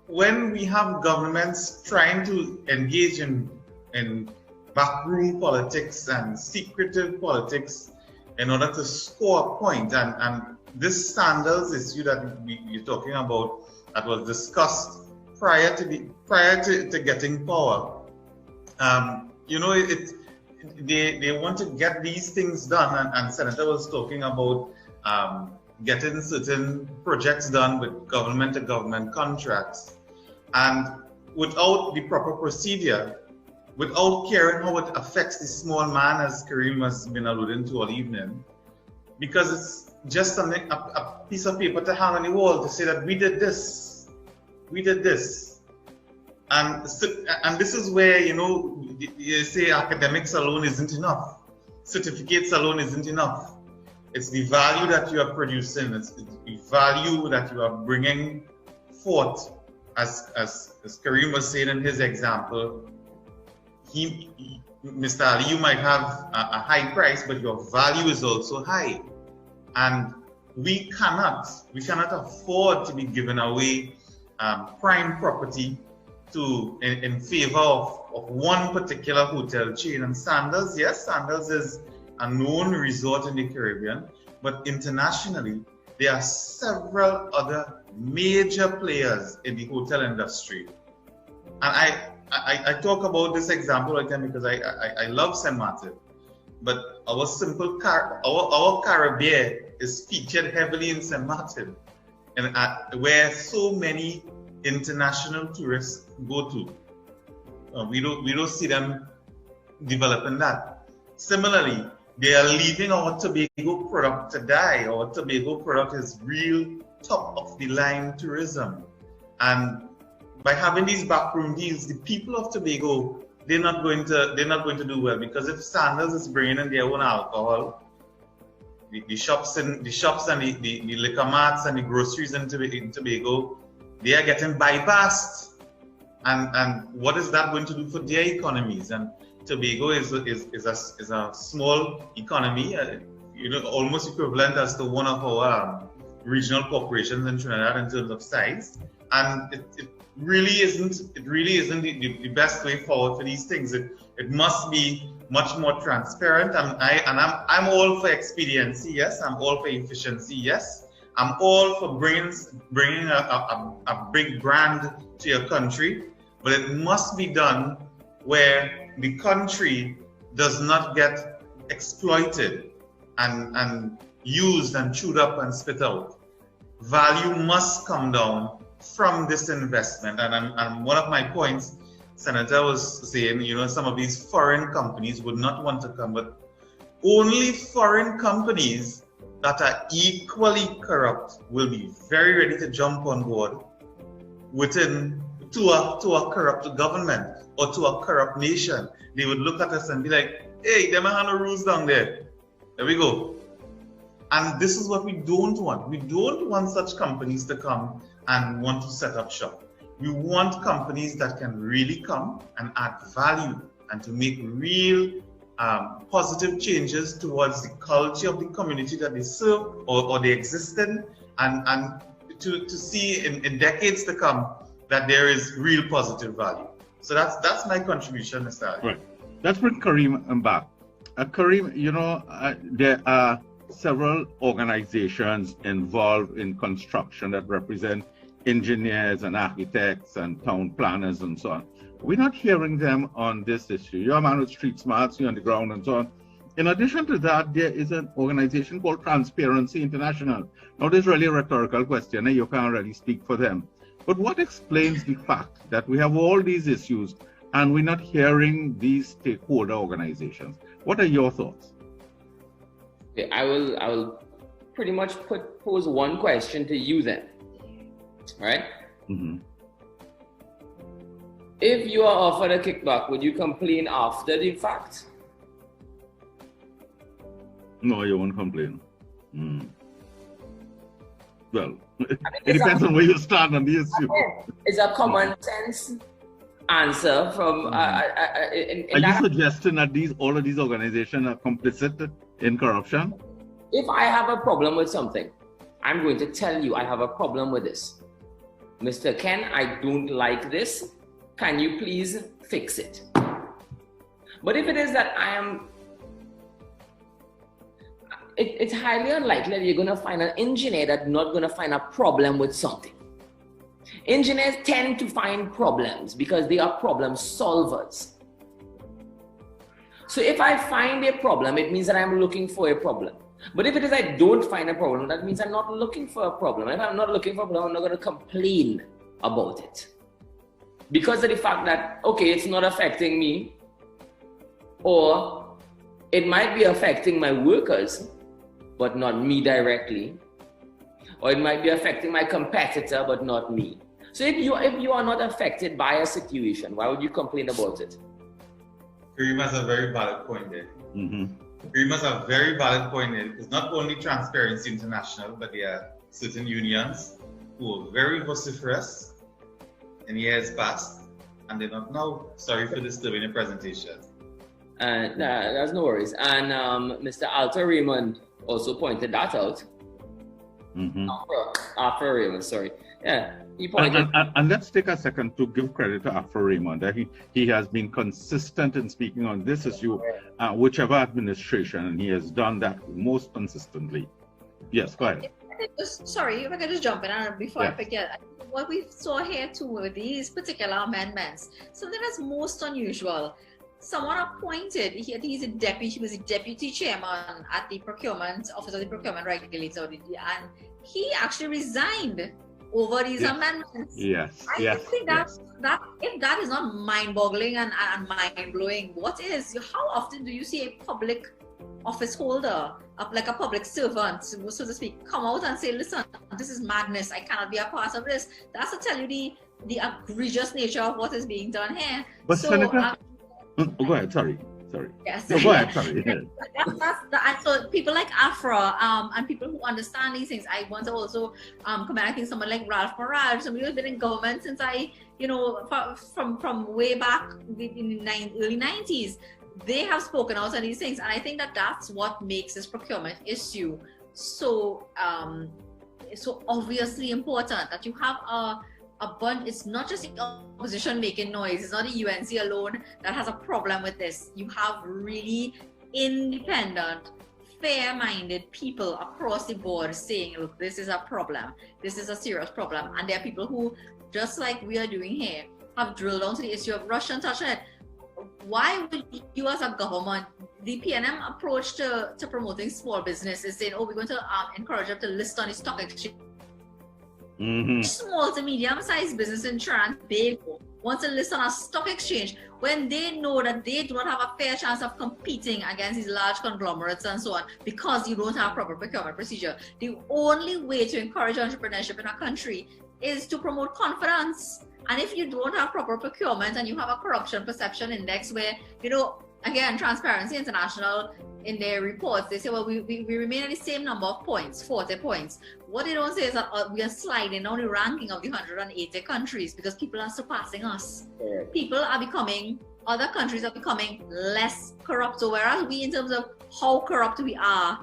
Speaker 9: when we have governments trying to engage in backroom politics and secretive politics in order to score a point, and this sandals issue that we're talking about that was discussed prior to getting power, they want to get these things done, and Senator was talking about getting certain projects done with government-to-government contracts, and without the proper procedure, without caring how it affects the small man, as Kareem has been alluding to all evening, because it's just something, a piece of paper to hang on the wall to say that we did this, and this is where, you know, you say academics alone isn't enough, certificates alone isn't enough. It's the value that you are producing, it's the value that you are bringing forth. As Kareem was saying in his example, Mr. Ali, you might have a high price, but your value is also high. And we cannot afford to be giving away prime property in favor of one particular hotel chain. And Sandals, yes, Sandals is a known resort in the Caribbean, but internationally, there are several other major players in the hotel industry. And I talk about this example again because I love St. Martin, but our Caribbean is featured heavily in St. Martin, and where so many international tourists go to. We don't see them developing that. Similarly, they are leaving our Tobago product to die. Our Tobago product is real top of the line tourism, and by having these backroom deals, the people of Tobago, they're not going to do well, because if Sandals is bringing in their own alcohol, the shops and the liquor marts and the groceries in Tobago, they are getting bypassed, and what is that going to do for their economies? And Tobago is a small economy, you know, almost equivalent as to one of our regional corporations in Trinidad in terms of size, and it really isn't the best way forward for these things. It must be much more transparent, and I'm all for expediency, yes. I'm all for efficiency, yes. I'm all for bringing a big brand to your country, but it must be done where the country does not get exploited and used and chewed up and spit out. Value must come down from this investment. And one of my points, Senator was saying, you know, some of these foreign companies would not want to come, but only foreign companies that are equally corrupt will be very ready to jump on board to a corrupt government or to a corrupt nation. They would look at us and be like, hey, them have no rules down there. There we go. And this is what we don't want. We don't want such companies to come and want to set up shop. We want companies that can really come and add value and to make real positive changes towards the culture of the community that they serve or they exist in, and to see in decades to come that there is real positive value. So that's my contribution, Mr. Ali.
Speaker 7: Right. Let's bring Kareem back. Kareem, you know, there are several organizations involved in construction that represent engineers and architects and town planners and so on. We're not hearing them on this issue. You're a man with street smarts, you're on the ground and so on. In addition to that, there is an organization called Transparency International. Now, this is really a rhetorical question, and you can't really speak for them. But what explains the fact that we have all these issues and we're not hearing these stakeholder organizations? What are your thoughts?
Speaker 10: Okay, I will pretty much pose one question to you then. All right?
Speaker 7: Mm-hmm.
Speaker 10: If you are offered a kickback, would you complain after the fact?
Speaker 7: No, you won't complain. Well, it depends on where you stand on the issue.
Speaker 10: It's a common sense answer from.
Speaker 7: Are you suggesting that all of these organizations are complicit in corruption?
Speaker 10: If I have a problem with something, I'm going to tell you I have a problem with this. Mr. Ken, I don't like this. Can you please fix it? But if it is that it's highly unlikely that you're going to find an engineer that's not going to find a problem with something. Engineers tend to find problems because they are problem solvers. So if I find a problem, it means that I'm looking for a problem. But if it is I don't find a problem, that means I'm not looking for a problem. If I'm not looking for a problem, I'm not going to complain about it. Because of the fact that, okay, it's not affecting me, or it might be affecting my workers, but not me directly. Or it might be affecting my competitor, but not me. So if you are not affected by a situation, why would you complain about it?
Speaker 9: Kareem has a very valid point there. Kareem has a very valid point there. It's not only Transparency International, but there are certain unions who are very vociferous in years past, and they're not now. Sorry for disturbing the presentation.
Speaker 10: That's no worries. And Mr. Alter Raymond also pointed that out. After Raymond, sorry. Yeah, he pointed.
Speaker 7: And let's take a second to give credit to Afro Raymond. He has been consistent in speaking on this issue, whichever administration, and he has done that most consistently. Yes, go ahead.
Speaker 8: Sorry, if I could just jump in before I forget. What we saw here too with these particular amendments, something that's most unusual. Someone appointed, he was a deputy chairman at the procurement office of the procurement regulator, and he actually resigned over these amendments. I think that if that is not mind-boggling and mind-blowing, what is? How often do you see a public office holder, like a public servant, so to speak, come out and say, listen, this is madness, I cannot be a part of this? That's to tell you the egregious nature of what is being done here.
Speaker 7: But so, Senator, go ahead, sorry.
Speaker 8: Yes.
Speaker 7: No, go ahead, sorry.
Speaker 8: So people like Afra and people who understand these things, I want to also commend, I think, someone like Ralph Maraj, somebody who's been in government since from way back in the early 90s. They have spoken out on these things, and I think that that's what makes this procurement issue so obviously important, that you have a bunch. It's not just the opposition making noise. It's not the UNC alone that has a problem with this. You have really independent, fair-minded people across the board saying, look, this is a problem. This is a serious problem. And there are people who, just like we are doing here, have drilled down to the issue of Russian touch on it. Why would you as a government, the PNM approach to promoting small business is saying, oh, we're going to encourage them to list on the stock exchange. Small to medium-sized business in Trinidad and Tobago wants to list on a stock exchange when they know that they do not have a fair chance of competing against these large conglomerates and so on, because you don't have proper procurement procedure. The only way to encourage entrepreneurship in a country is to promote confidence. And if you don't have proper procurement and you have a corruption perception index where, again, Transparency International, in their reports, they say, well, we remain at the same number of points, 40 points. What they don't say is that we are sliding down the ranking of the 180 countries because people are surpassing us. Other countries are becoming less corrupt. So whereas we, in terms of how corrupt we are,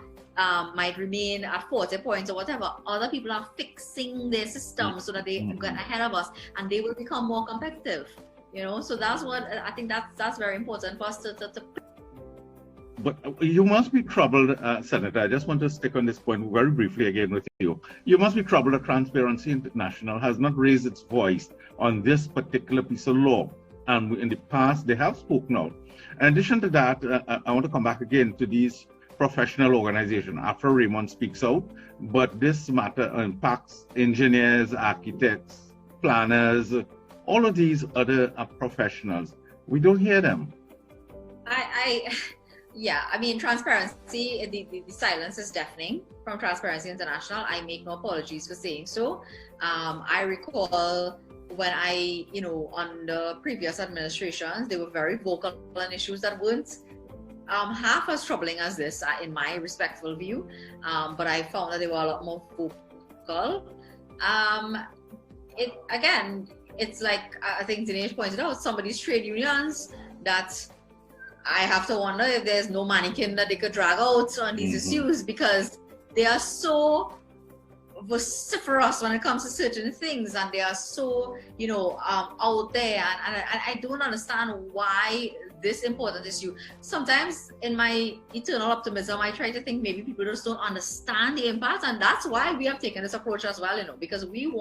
Speaker 8: might remain at 40 points or whatever, other people are fixing their system so that they get ahead of us and they will become more competitive. So that's what I think that's very important for us to
Speaker 7: But you must be troubled, Senator. I just want to stick on this point very briefly again with you. You must be troubled that Transparency International has not raised its voice on this particular piece of law. And in the past, they have spoken out. In addition to that, I want to come back again to these professional organizations. After Raymond speaks out, but this matter impacts engineers, architects, planners, all of these other professionals. We don't hear them.
Speaker 8: Transparency, the silence is deafening from Transparency International. I make no apologies for saying so. I recall when on the previous administrations, they were very vocal on issues that weren't half as troubling as this, in my respectful view. But I found that they were a lot more vocal. It's like, I think Dinesh pointed out, somebody's trade unions that I have to wonder if there's no mannequin that they could drag out on these issues, because they are so vociferous when it comes to certain things, and they are so out there, and I don't understand why this important issue. Sometimes in my eternal optimism, I try to think maybe people just don't understand the impact, and that's why we have taken this approach as well, because we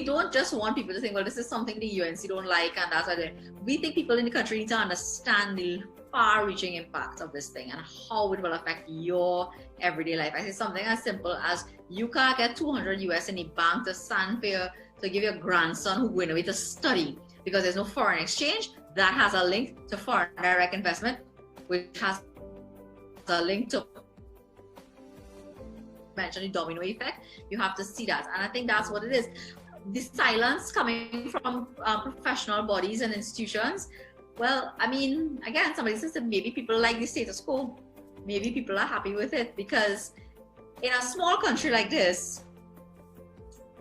Speaker 8: don't just want people to think, well, this is something the UNC don't like, and that's why we think people in the country need to understand the far-reaching impact of this thing and how it will affect your everyday life. I say something as simple as you can't get 200 US in the bank to stand for you, to give your grandson who went away to study because there's no foreign exchange. That has a link to foreign direct investment, which has a link to mention the domino effect. You have to see that, and I think that's what it is. The silence coming from professional bodies and institutions. Well, I mean, again, somebody says that maybe people like the status quo. Maybe people are happy with it because in a small country like this,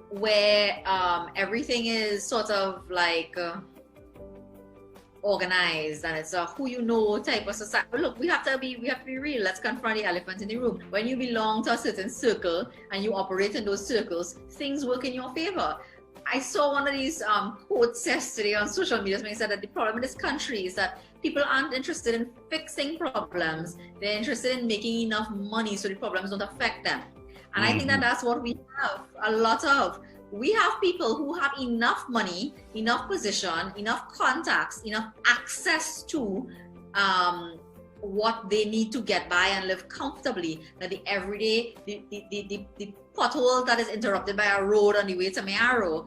Speaker 8: where everything is sort of like organized and it's a who you know type of society. But look, we have to be real. Let's confront the elephant in the room. When you belong to a certain circle and you operate in those circles, things work in your favor. I saw one of these quotes yesterday on social media saying that the problem in this country is that people aren't interested in fixing problems. They're interested in making enough money so the problems don't affect them. And I think that that's what we have a lot of. We have people who have enough money, enough position, enough contacts, enough access to what they need to get by and live comfortably, that the everyday, the pothole that is interrupted by a road on the way to Mayaro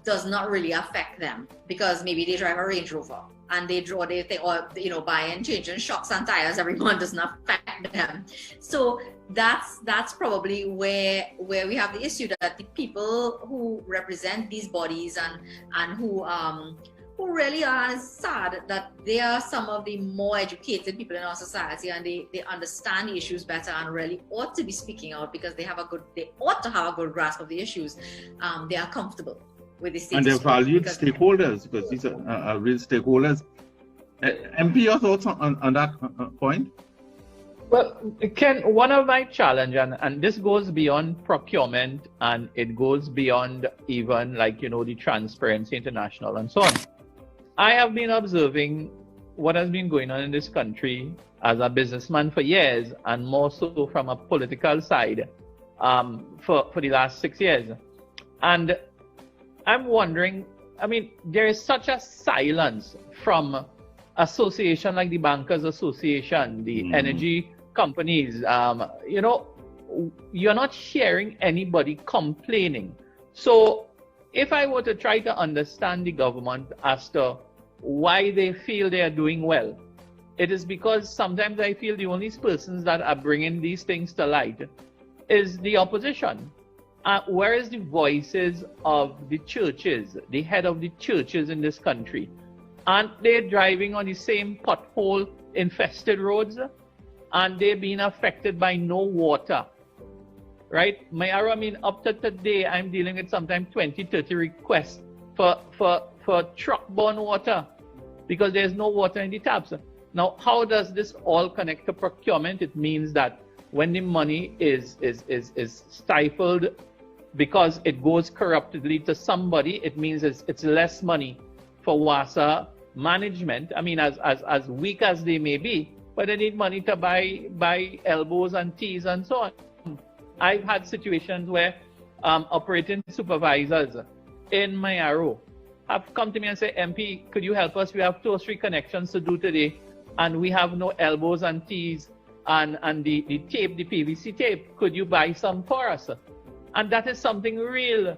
Speaker 8: does not really affect them because maybe they drive a Range Rover and they think, or buying, changing shocks and tires every month does not affect them. So that's probably where we have the issue, that the people who represent these bodies and who really are sad that they are some of the more educated people in our society and they understand the issues better and really ought to be speaking out because they ought to have a good grasp of the issues. They are comfortable with the status
Speaker 7: and they're valued stakeholders because these are real stakeholders. MP, your thoughts on that point?
Speaker 6: Well, Ken, one of my challenge, and this goes beyond procurement and it goes beyond even the Transparency International and so on. I have been observing what has been going on in this country as a businessman for years and more so from a political side for the last 6 years. And I'm wondering, I mean, there is such a silence from association like the Bankers Association, the energy companies, you're not hearing anybody complaining. So if I were to try to understand the government as to why they feel they are doing well, it is because sometimes I feel the only persons that are bringing these things to light is the opposition. Whereas the voices of the churches, the head of the churches in this country, aren't they driving on the same pothole-infested roads? And they're being affected by no water, right? Mayaro, I mean, up to today, I'm dealing with sometimes 20, 30 requests for truck-borne water because there's no water in the taps. Now, how does this all connect to procurement? It means that when the money is stifled because it goes corruptly to somebody, it means it's less money for WASA management. I mean, as weak as they may be, but they need money to buy elbows and teas and so on. I've had situations where operating supervisors in Mayaro have come to me and say, MP, could you help us? We have 2 or 3 connections to do today, and we have no elbows and teas and the tape, the PVC tape. Could you buy some for us? And that is something real.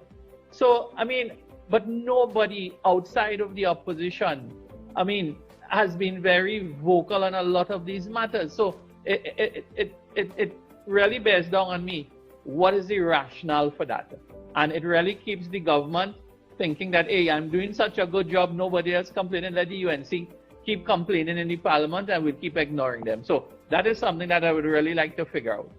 Speaker 6: So, I mean, but nobody outside of the opposition, I mean, has been very vocal on a lot of these matters. So it really bears down on me. What is the rationale for that? And it really keeps the government thinking that, hey, I'm doing such a good job, nobody else complaining, let the UNC keep complaining in the parliament and we'll keep ignoring them. So that is something that I would really like to figure out.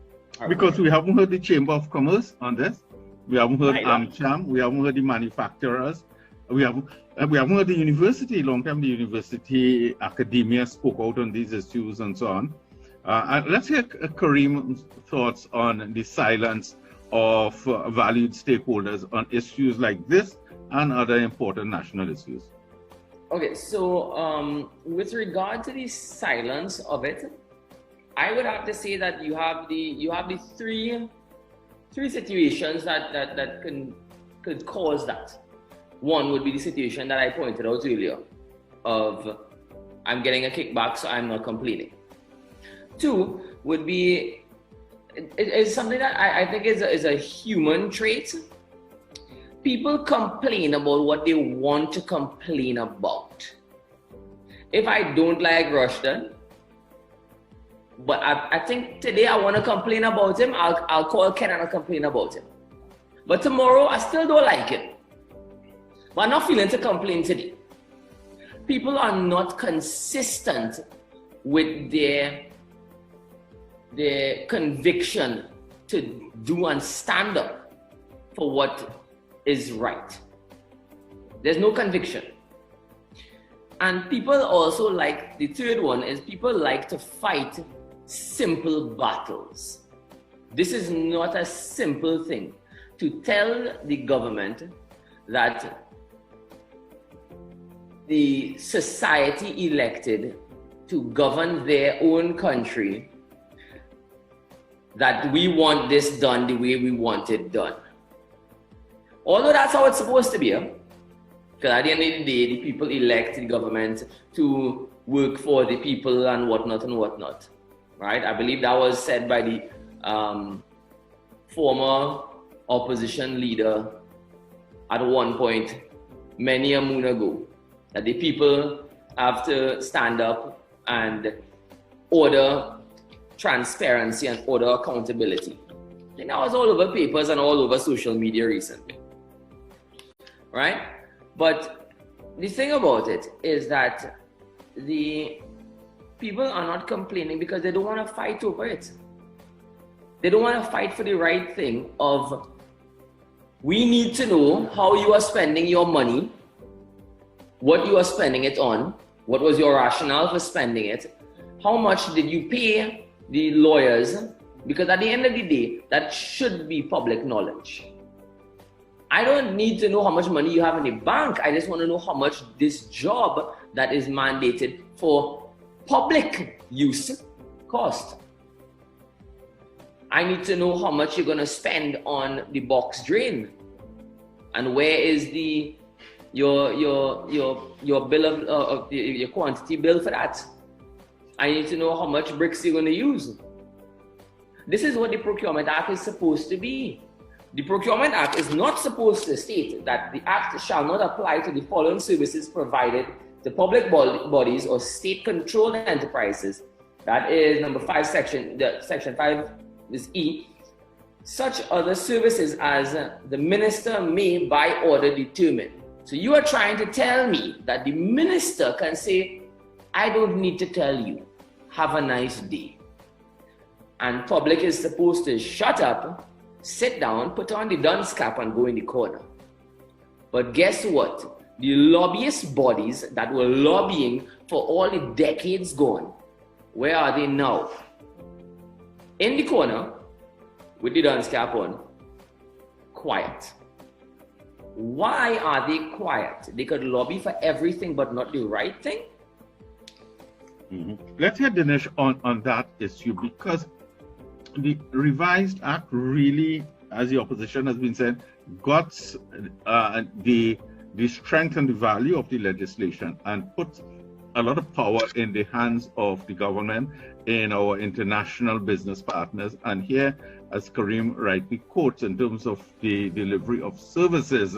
Speaker 7: Because we haven't heard the Chamber of Commerce on this. We haven't heard AmCham. We haven't heard the manufacturers. We haven't heard the university. Long time the university academia spoke out on these issues and so on. And let's hear Kareem's thoughts on the silence of valued stakeholders on issues like this and other important national issues.
Speaker 10: Okay, so with regard to the silence of it, I would have to say that you have the three situations that could cause that. One would be the situation that I pointed out earlier of I'm getting a kickback, so I'm not complaining. 2 would be, it is something that I think is a human trait. People complain about what they want to complain about. If I don't like Rushton, but I think today I want to complain about him, I'll call Ken and I'll complain about him. But tomorrow I still don't like him. But I'm not feeling to complain today. People are not consistent with their conviction to do and stand up for what is right. There's no conviction. And people also like, the third one is people like to fight simple battles. This is not a simple thing. To tell the government that the society elected to govern their own country, that we want this done the way we want it done. Although that's how it's supposed to be, because at the end of the day, the people elect the government to work for the people and whatnot, right? I believe that was said by the former opposition leader at one point many a moon ago, that the people have to stand up and order transparency and order accountability. I think that was all over papers and all over social media recently, right? But the thing about it is that the people are not complaining because they don't want to fight over it. They don't want to fight for the right thing of, we need to know how you are spending your money, what you are spending it on, what was your rationale for spending it, how much did you pay the lawyers, because at the end of the day, that should be public knowledge. I don't need to know how much money you have in the bank. I just want to know how much this job that is mandated for public use cost. I need to know how much you're going to spend on the box drain, and where is your bill of your quantity bill for that. I need to know how much bricks you're going to use. This is what the Procurement Act is supposed to be. The Procurement Act is not supposed to state that the Act shall not apply to the following services provided to public bodies or state-controlled enterprises. That is number 5, section 5 is E. Such other services as the minister may by order determine. So you are trying to tell me that the minister can say, I don't need to tell you, have a nice day. And public is supposed to shut up, sit down, put on the dunce cap and go in the corner. But guess what? The lobbyist bodies that were lobbying for all the decades gone, where are they now? In the corner, with the dunce cap on, quiet. Why are they quiet? They could lobby for everything but not the right thing?
Speaker 7: Let's hear Dinesh on that issue, because the revised act really, as the opposition has been said, got the strength and the value of the legislation and put a lot of power in the hands of the government, in our international business partners. And here, as Kareem rightly quotes, in terms of the delivery of services,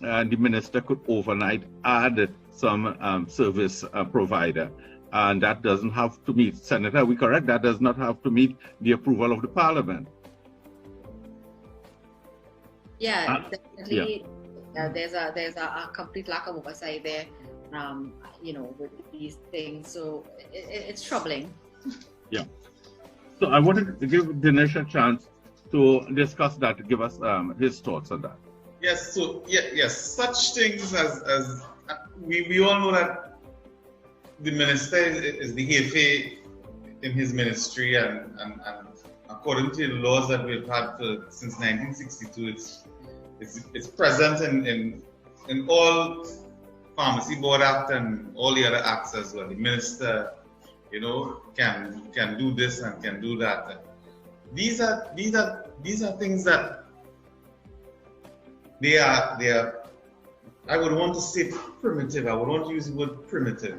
Speaker 7: the minister could overnight add some service provider. And that doesn't have to meet, Senator, are we correct? That does not have to meet the approval of the parliament.
Speaker 8: Yeah, definitely. Yeah. There's a complete lack of oversight there, with these things. So it's troubling. Yeah.
Speaker 7: So I wanted to give Dinesh a chance to discuss that, to give us his thoughts on that.
Speaker 9: Yes. So yes, such things as we all know that the minister is the jefe in his ministry, and according to the laws that we've had since 1962, it's present in all Pharmacy Board Act and all the other acts as well. The minister, can do this and can do that. These are things that they are. I would want to say primitive. I would want to use the word primitive.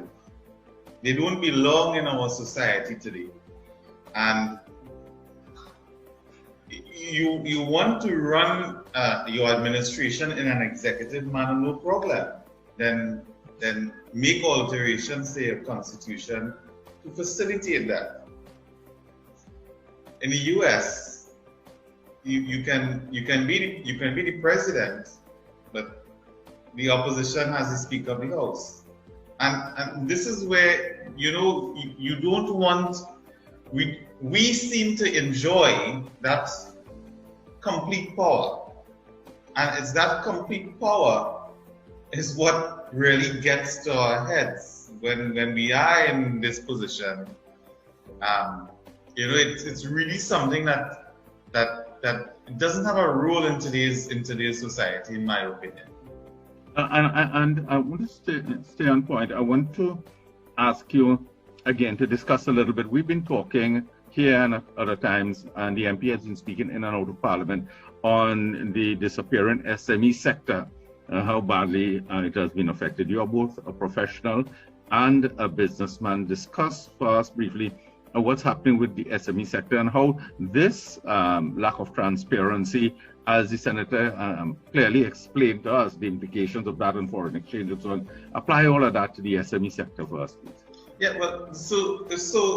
Speaker 9: They don't belong in our society today. And you want to run your administration in an executive manner, no problem. Then make alterations to your constitution to facilitate that. In the US, you can be the president, but the opposition has the Speaker of the House. And this is where, you don't want, we seem to enjoy that complete power. And it's that complete power is what really gets to our heads when we are in this position. It's really something that doesn't have a role in today's society, in my opinion.
Speaker 7: And I want to stay on point. I want to ask you again to discuss a little bit. We've been talking here and at other times, and the MP has been speaking in and out of Parliament on the disappearing SME sector, how badly it has been affected. You are both a professional and a businessman. Discuss for us briefly what's happening with the SME sector and how this lack of transparency, as the Senator clearly explained to us, the implications of that on foreign exchange and so on. Apply all of that to the SME sector for us, please.
Speaker 9: Yeah, well, so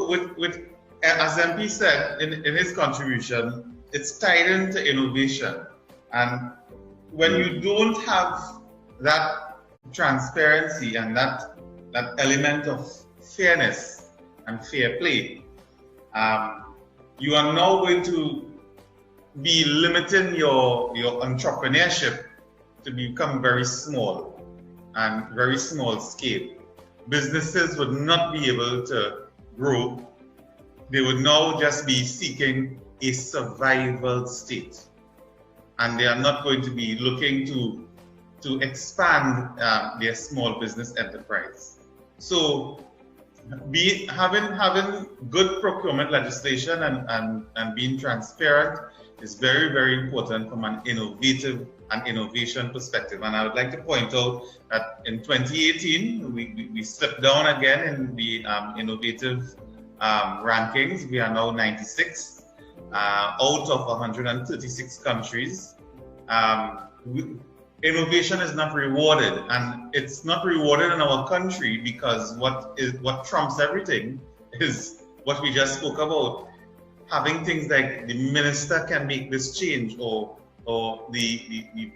Speaker 9: with as MP said in his contribution, it's tied into innovation. And when you don't have that transparency and that element of fairness and fair play, you are now going to be limiting your entrepreneurship to become very small and very small scale. Businesses would not be able to grow. They would now just be seeking a survival state. And they are not going to be looking to expand their small business enterprise. So having good procurement legislation and being transparent is very, very important from an innovation perspective. And I would like to point out that in 2018, we slipped down again in the innovative rankings. We are now 96 out of 136 countries. Innovation is not rewarded, and it's not rewarded in our country because what trumps everything is what we just spoke about. Having things like the minister can make this change, or the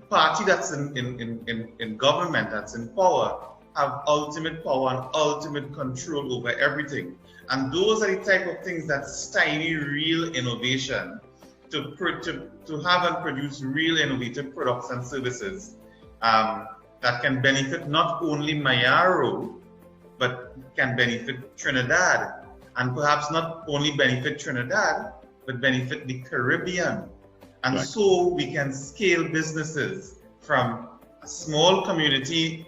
Speaker 9: party that's in government, that's in power, have ultimate power and ultimate control over everything. And those are the type of things that stymie real innovation to have and produce real innovative products and services that can benefit not only Mayaro, but can benefit Trinidad. And perhaps not only benefit Trinidad, but benefit the Caribbean. And right. So we can scale businesses from a small community,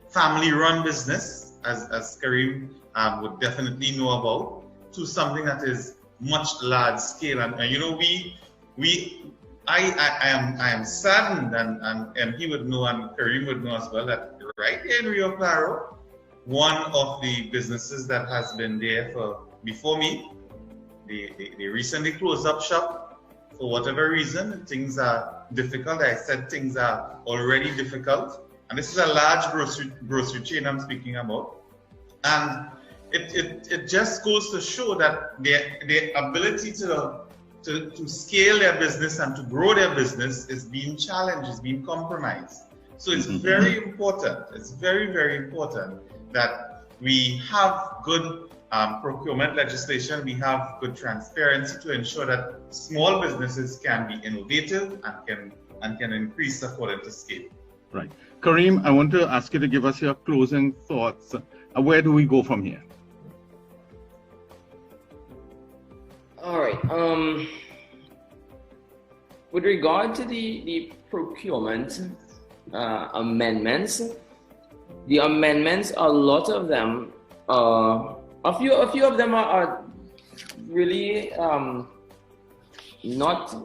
Speaker 9: family-run business, as Karim would definitely know about, to something that is much large scale. And I am saddened, and he would know, and Karim would know as well, that right here in Rio Claro, one of the businesses that has been there before me, they recently closed up shop for whatever reason. Things are difficult. I said things are already difficult. And this is a large grocery chain I'm speaking about. And it just goes to show that their ability to scale their business and to grow their business is being challenged, is being compromised. So it's very important. It's very, very important that we have good procurement legislation, we have good transparency to ensure that small businesses can be innovative and can increase according to scale.
Speaker 7: Right. Karim, I want to ask you to give us your closing thoughts. Where do we go from here?
Speaker 10: All right. With regard to the procurement amendments, the amendments, a lot of them, a few of them are really not.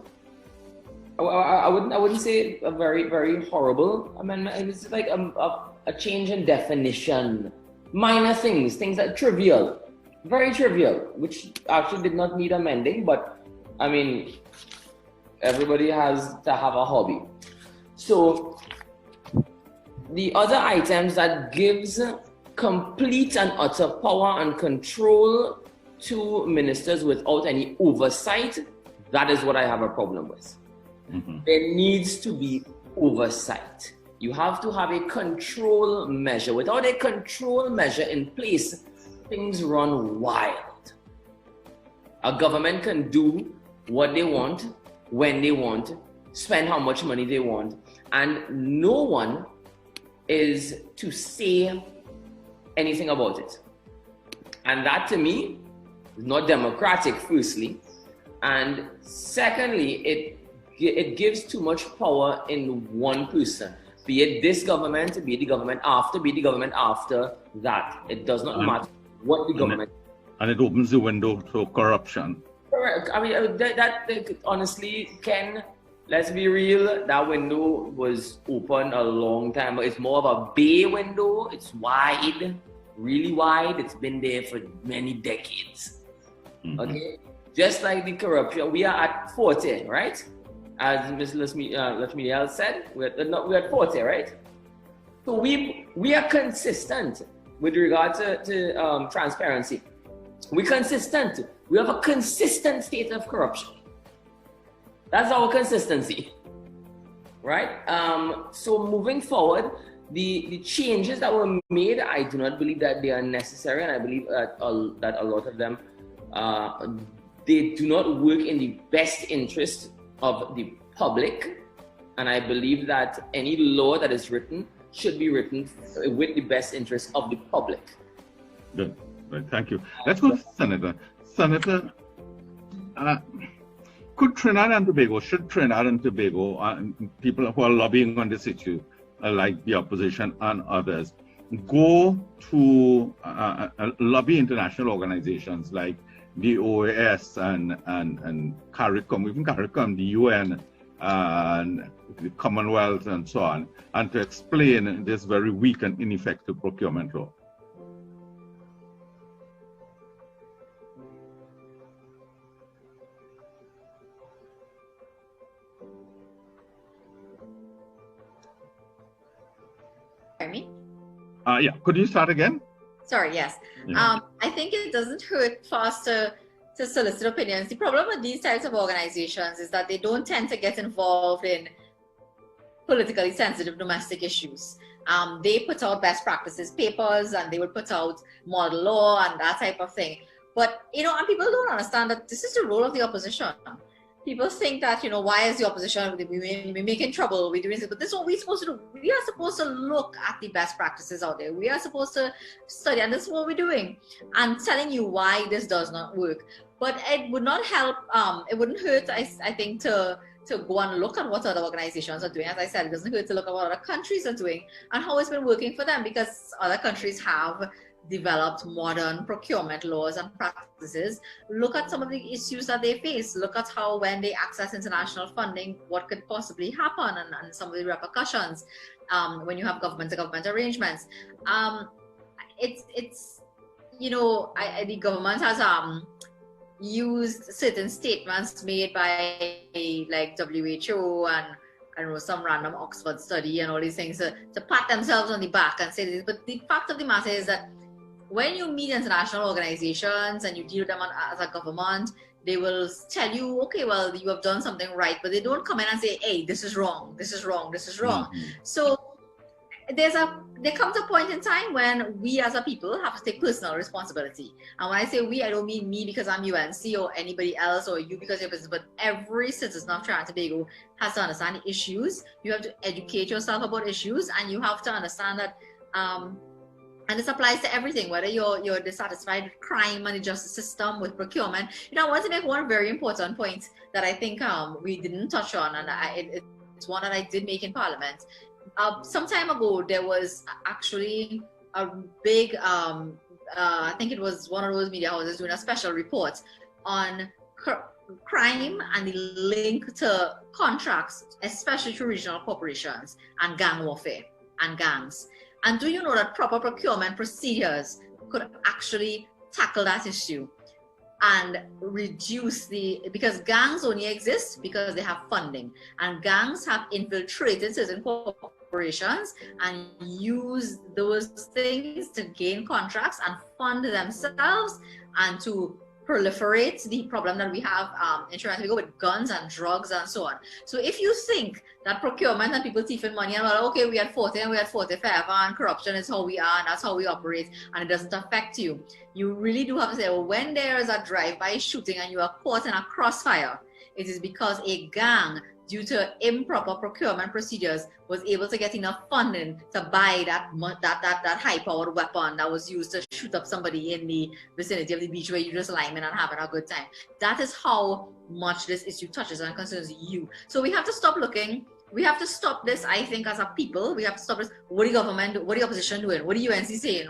Speaker 10: I wouldn't say a very, very horrible amendment. It's like a change in definition minor things that are trivial, very trivial, which actually did not need amending, but I mean, everybody has to have a hobby. So the other items that gives complete and utter power and control to ministers without any oversight, that is what I have a problem with. There needs to be oversight. You have to have a control measure. Without a control measure in place, things run wild. A government can do what they want, when they want, spend how much money they want, and no one is to say anything about it. And that to me is not democratic, firstly. And secondly, it gives too much power in one person. Be it this government, be it the government after that. It does not matter what the government.
Speaker 7: And it opens the window to corruption.
Speaker 10: Correct. I mean, that honestly, Ken, let's be real, that window was open a long time. It's more of a bay window. It's wide, really wide. It's been there for many decades. Okay? Just like the corruption, we are at 40, right? As Ms. Lasmiel said, we're at 40, right? So we are consistent with regard to transparency. We're consistent. We have a consistent state of corruption. That's our consistency, right? So moving forward, the changes that were made, I do not believe that they are necessary, and I believe that a lot of them, they do not work in the best interest of the public, and I believe that any law that is written should be written with the best interest of the public.
Speaker 7: Good. Right, thank you. Let's go to Senator. Senator, should Trinidad and Tobago, people who are lobbying on this issue, like the opposition and others, go to lobby international organizations like the OAS and CARICOM, even CARICOM, the UN, and the Commonwealth, and so on, and to explain this very weak and ineffective procurement law?
Speaker 8: Me?
Speaker 7: Yeah, could you start again?
Speaker 8: Sorry, yes.
Speaker 7: Yeah.
Speaker 8: I think it doesn't hurt for us to solicit opinions. The problem with these types of organizations is that they don't tend to get involved in politically sensitive domestic issues. They put out best practices papers, and they would put out model law and that type of thing. But, and people don't understand that this is the role of the opposition. People think that, why is the opposition, we're making trouble, we're doing this, but this is what we're supposed to do. We are supposed to look at the best practices out there. We are supposed to study, and this is what we're doing, and telling you why this does not work. But it would not help, it wouldn't hurt, I think, to go and look at what other organizations are doing. As I said, it doesn't hurt to look at what other countries are doing and how it's been working for them, because other countries have developed modern procurement laws and practices. Look at some of the issues that they face. Look at how, when they access international funding, what could possibly happen, and some of the repercussions when you have government-to-government arrangements. The government has used certain statements made by like WHO and I don't know, some random Oxford study and all these things to pat themselves on the back and say this. But the fact of the matter is that when you meet international organizations and you deal with them as a government, they will tell you, okay, well, you have done something right, but they don't come in and say, hey, this is wrong, this is wrong, this is wrong. So there comes a point in time when we as a people have to take personal responsibility. And when I say we, I don't mean me because I'm UNC or anybody else, or you because you're business, but every citizen of Trinidad and Tobago has to understand the issues. You have to educate yourself about issues, and you have to understand that, and this applies to everything, whether you're dissatisfied with crime and the justice system, with procurement. I want to make one very important point that I think we didn't touch on, and it's one that I did make in Parliament. Some time ago, there was actually a big, I think it was one of those media houses doing a special report on crime and the link to contracts, especially to regional corporations and gang warfare and gangs. And do you know that proper procurement procedures could actually tackle that issue and reduce because gangs only exist because they have funding, and gangs have infiltrated certain corporations and use those things to gain contracts and fund themselves and to proliferate the problem that we have in Sri Lanka with guns and drugs and so on. So if you think that procurement and people thieving money and well, okay, we had 40 and we had 40 forever and corruption is how we are and that's how we operate and it doesn't affect you, you really do have to say, well, when there is a drive-by shooting and you are caught in a crossfire, it is because a gang, due to improper procurement procedures, was able to get enough funding to buy that high-powered weapon that was used to shoot up somebody in the vicinity of the beach where you're just lying and having a good time. That is how much this issue touches and concerns you. So we have to stop looking. We have to stop this, I think, as a people. We have to stop this. What the government, what the opposition doing? What the UNC saying?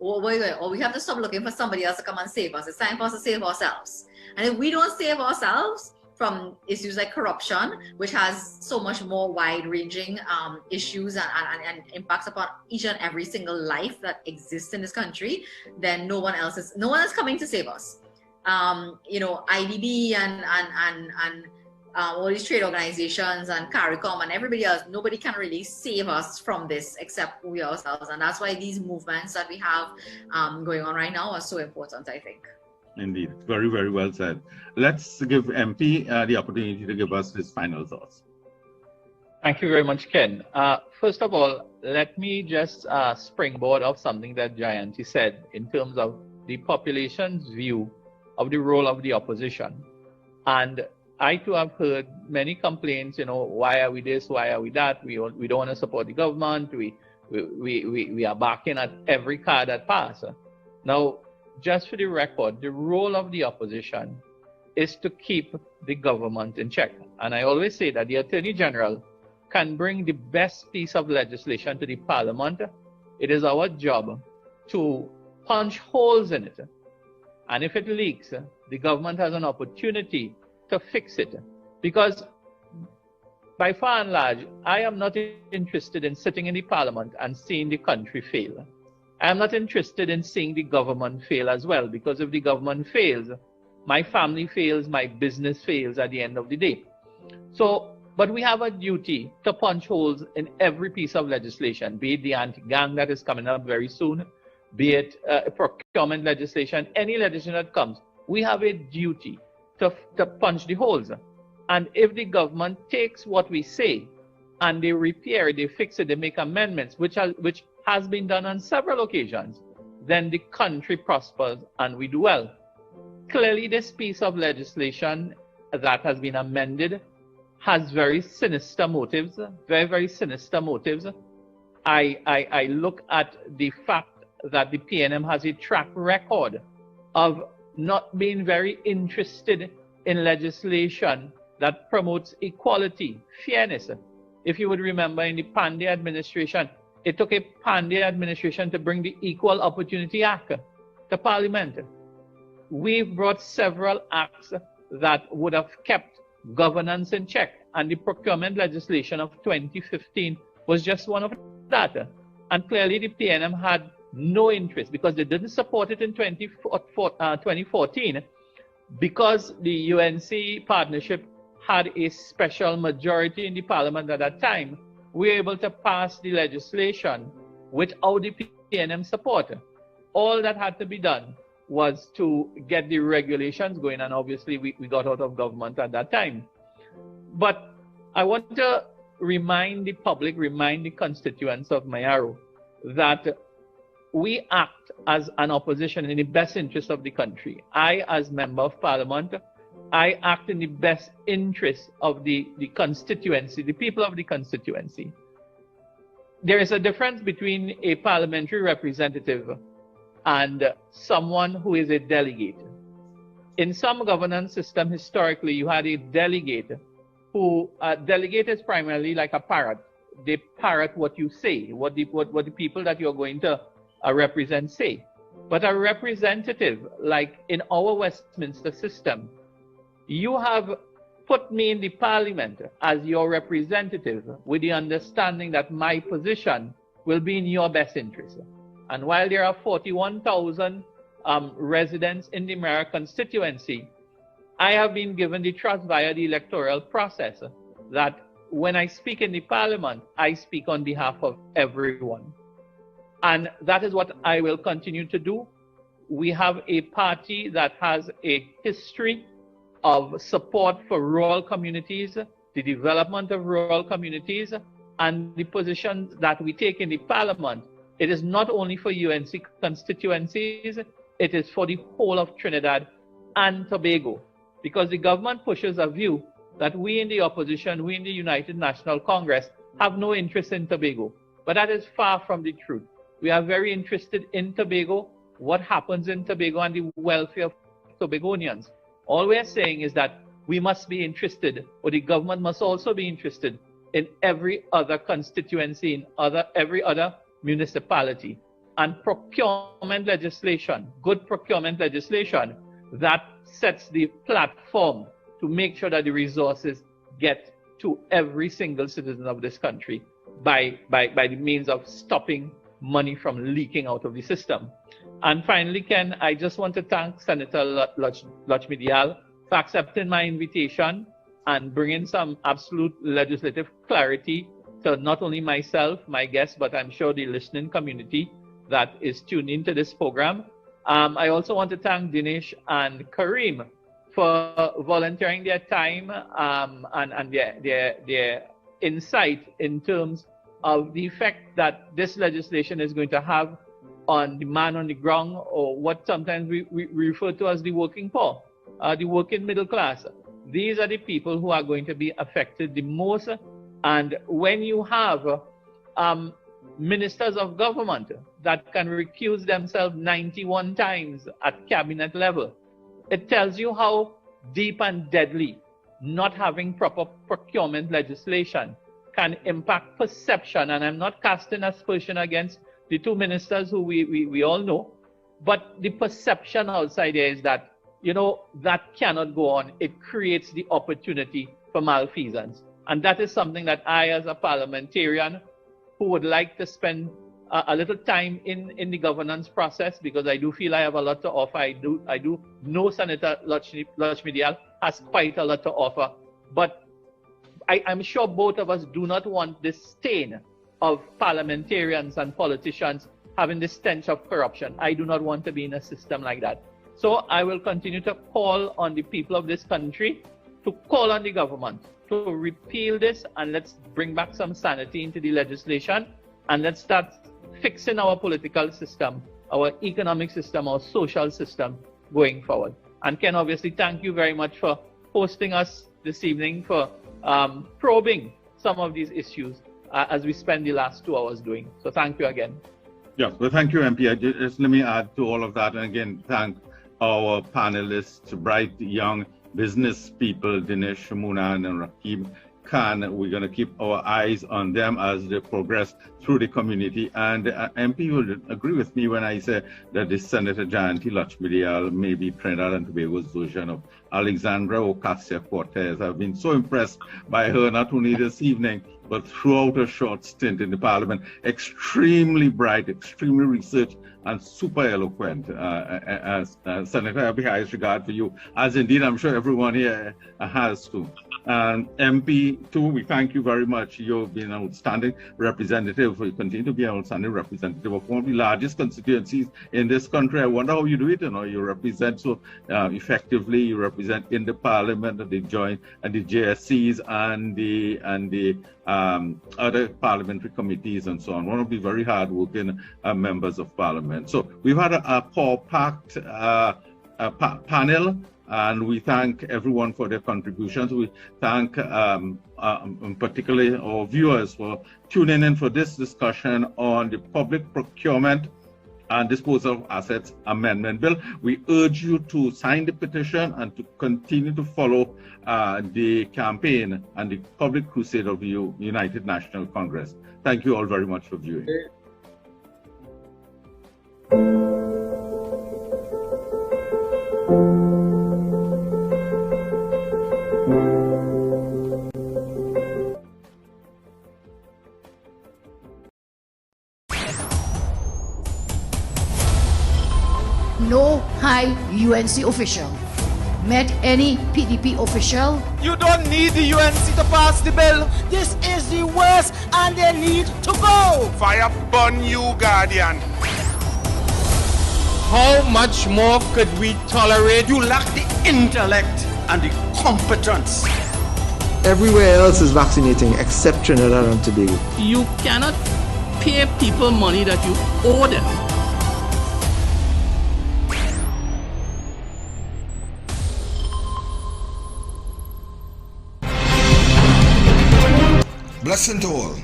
Speaker 8: Or we have to stop looking for somebody else to come and save us. It's time for us to save ourselves. And if we don't save ourselves from issues like corruption, which has so much more wide-ranging issues and impacts upon each and every single life that exists in this country, then no one is coming to save us. IDB and all these trade organizations and CARICOM and everybody else, nobody can really save us from this except we ourselves. And that's why these movements that we have going on right now are so important, I think.
Speaker 7: Indeed, very, very well said. Let's give MP the opportunity to give us his final thoughts.
Speaker 6: Thank you very much, Ken. First of all, let me just springboard off something that Jayanti said in terms of the population's view of the role of the opposition. And I too have heard many complaints, why are we this, why are we that? We don't want to support the government. We are backing at every card that passes. Now, just for the record, the role of the opposition is to keep the government in check. And I always say that the Attorney General can bring the best piece of legislation to the Parliament. It is our job to punch holes in it. And if it leaks, the government has an opportunity to fix it. Because by far and large, I am not interested in sitting in the Parliament and seeing the country fail. I am not interested in seeing the government fail as well, because if the government fails, my family fails, my business fails at the end of the day. So, but we have a duty to punch holes in every piece of legislation, be it the anti-gang that is coming up very soon, be it procurement legislation, any legislation that comes. We have a duty to punch the holes. And if the government takes what we say and they repair, they fix it, they make amendments, which has been done on several occasions, then the country prospers and we do well. Clearly, this piece of legislation that has been amended has very sinister motives, very, very sinister motives. I look at the fact that the PNM has a track record of not being very interested in legislation that promotes equality, fairness. If you would remember, in the Pandey administration, it took a Pandey administration to bring the Equal Opportunity Act to Parliament. We've brought several acts that would have kept governance in check, and the procurement legislation of 2015 was just one of that. And clearly the PNM had no interest because they didn't support it in 2014 because the UNC partnership had a special majority in the Parliament at that time. We were able to pass the legislation without the PNM support. All that had to be done was to get the regulations going, and obviously we got out of government at that time. But I want to remind the public, remind the constituents of Mayaro that we act as an opposition in the best interest of the country. I, as Member of Parliament, I act in the best interest of the constituency, the people of the constituency. There is a difference between a parliamentary representative and someone who is a delegate. In some governance system, historically, you had a delegate who, delegate is primarily like a parrot. They parrot what you say, what the people that you're going to represent say. But a representative, like in our Westminster system, you have put me in the Parliament as your representative with the understanding that my position will be in your best interest. And while there are 41,000 residents in the Mayaro constituency, I have been given the trust via the electoral process that when I speak in the parliament, I speak on behalf of everyone. And that is what I will continue to do. We have a party that has a history of support for rural communities, the development of rural communities, and the positions that we take in the parliament. It is not only for UNC constituencies, it is for the whole of Trinidad and Tobago, because the government pushes a view that we in the opposition, we in the United National Congress, have no interest in Tobago. But that is far from the truth. We are very interested in Tobago, what happens in Tobago, and the welfare of Tobagonians. All we're saying is that we must be interested, or the government must also be interested in every other constituency, in every other municipality. And procurement legislation, good procurement legislation, that sets the platform to make sure that the resources get to every single citizen of this country by the means of stopping money from leaking out of the system. And finally, Ken, I just want to thank Senator Lachmidial for accepting my invitation and bringing some absolute legislative clarity to not only myself, my guests, but I'm sure the listening community that is tuned into this program. I also want to thank Dinesh and Kareem for volunteering their time and their insight in terms of the effect that this legislation is going to have on the man on the ground, or what sometimes we refer to as the working poor, the working middle class. These are the people who are going to be affected the most. And when you have ministers of government that can recuse themselves 91 times at cabinet level, it tells you how deep and deadly not having proper procurement legislation can impact perception. And I'm not casting aspersion against the two ministers who we all know, but the perception outside there is that, you know, that cannot go on. It creates the opportunity for malfeasance. And that is something that I, as a parliamentarian who would like to spend a little time in the governance process, because I do feel I have a lot to offer. I do know Senator Lachmidial has quite a lot to offer, but I'm sure both of us do not want this stain of parliamentarians and politicians having this stench of corruption. I do not want to be in a system like that. So I will continue to call on the people of this country to call on the government to repeal this, and let's bring back some sanity into the legislation, and let's start fixing our political system, our economic system, our social system going forward. And Ken, obviously, thank you very much for hosting us this evening, for probing some of these issues as we spend the last 2 hours doing. So thank you again.
Speaker 7: Yes, well, thank you, MP. Just let me add to all of that, and again, thank our panelists, bright young business people, Dinesh, Muna, and Rakib Khan. We're going to keep our eyes on them as they progress through the community. And MP will agree with me when I say that this Senator Jayanti Lachmidial may be Trinidad and Tobago's version of Alexandra Ocasio-Cortez. I've been so impressed by her, not only this evening, but throughout a short stint in the parliament. Extremely bright, extremely researched, and super eloquent. Senator, I have the highest regard for you, as indeed I'm sure everyone here has too. And MP too, we thank you very much. You've been an outstanding representative. You continue to be an outstanding representative of one of the largest constituencies in this country. I wonder how you do it. You know, you represent so effectively. You represent in the parliament and the joint and the JSCs and the other parliamentary committees and so on. One of the very hard-working members of parliament. So we've had a power-packed panel, and we thank everyone for their contributions. We thank particularly our viewers for tuning in for this discussion on the Public Procurement and Disposal of Assets Amendment Bill. We urge you to sign the petition and to continue to follow the campaign and the public crusade of the United National Congress. Thank you all very much for viewing.
Speaker 1: UNC official met any PDP official?
Speaker 2: You don't need the UNC to pass the bill.
Speaker 3: This is the worst and they need to go.
Speaker 4: Fire burn you, Guardian.
Speaker 2: How much more could we tolerate?
Speaker 3: You lack the intellect and the competence.
Speaker 5: Everywhere else is vaccinating except Trinidad and Tobago.
Speaker 11: You cannot pay people money that you owe them.
Speaker 12: Blessing to all.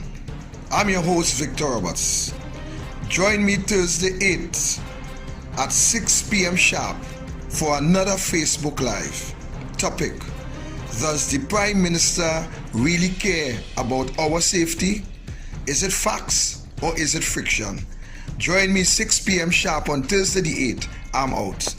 Speaker 12: I'm your host, Victor Roberts. Join me Thursday 8th at 6 p.m. sharp for another Facebook Live. Topic: does the Prime Minister really care about our safety? Is it facts or is it friction? Join me 6 p.m. sharp on Thursday the 8th. I'm out.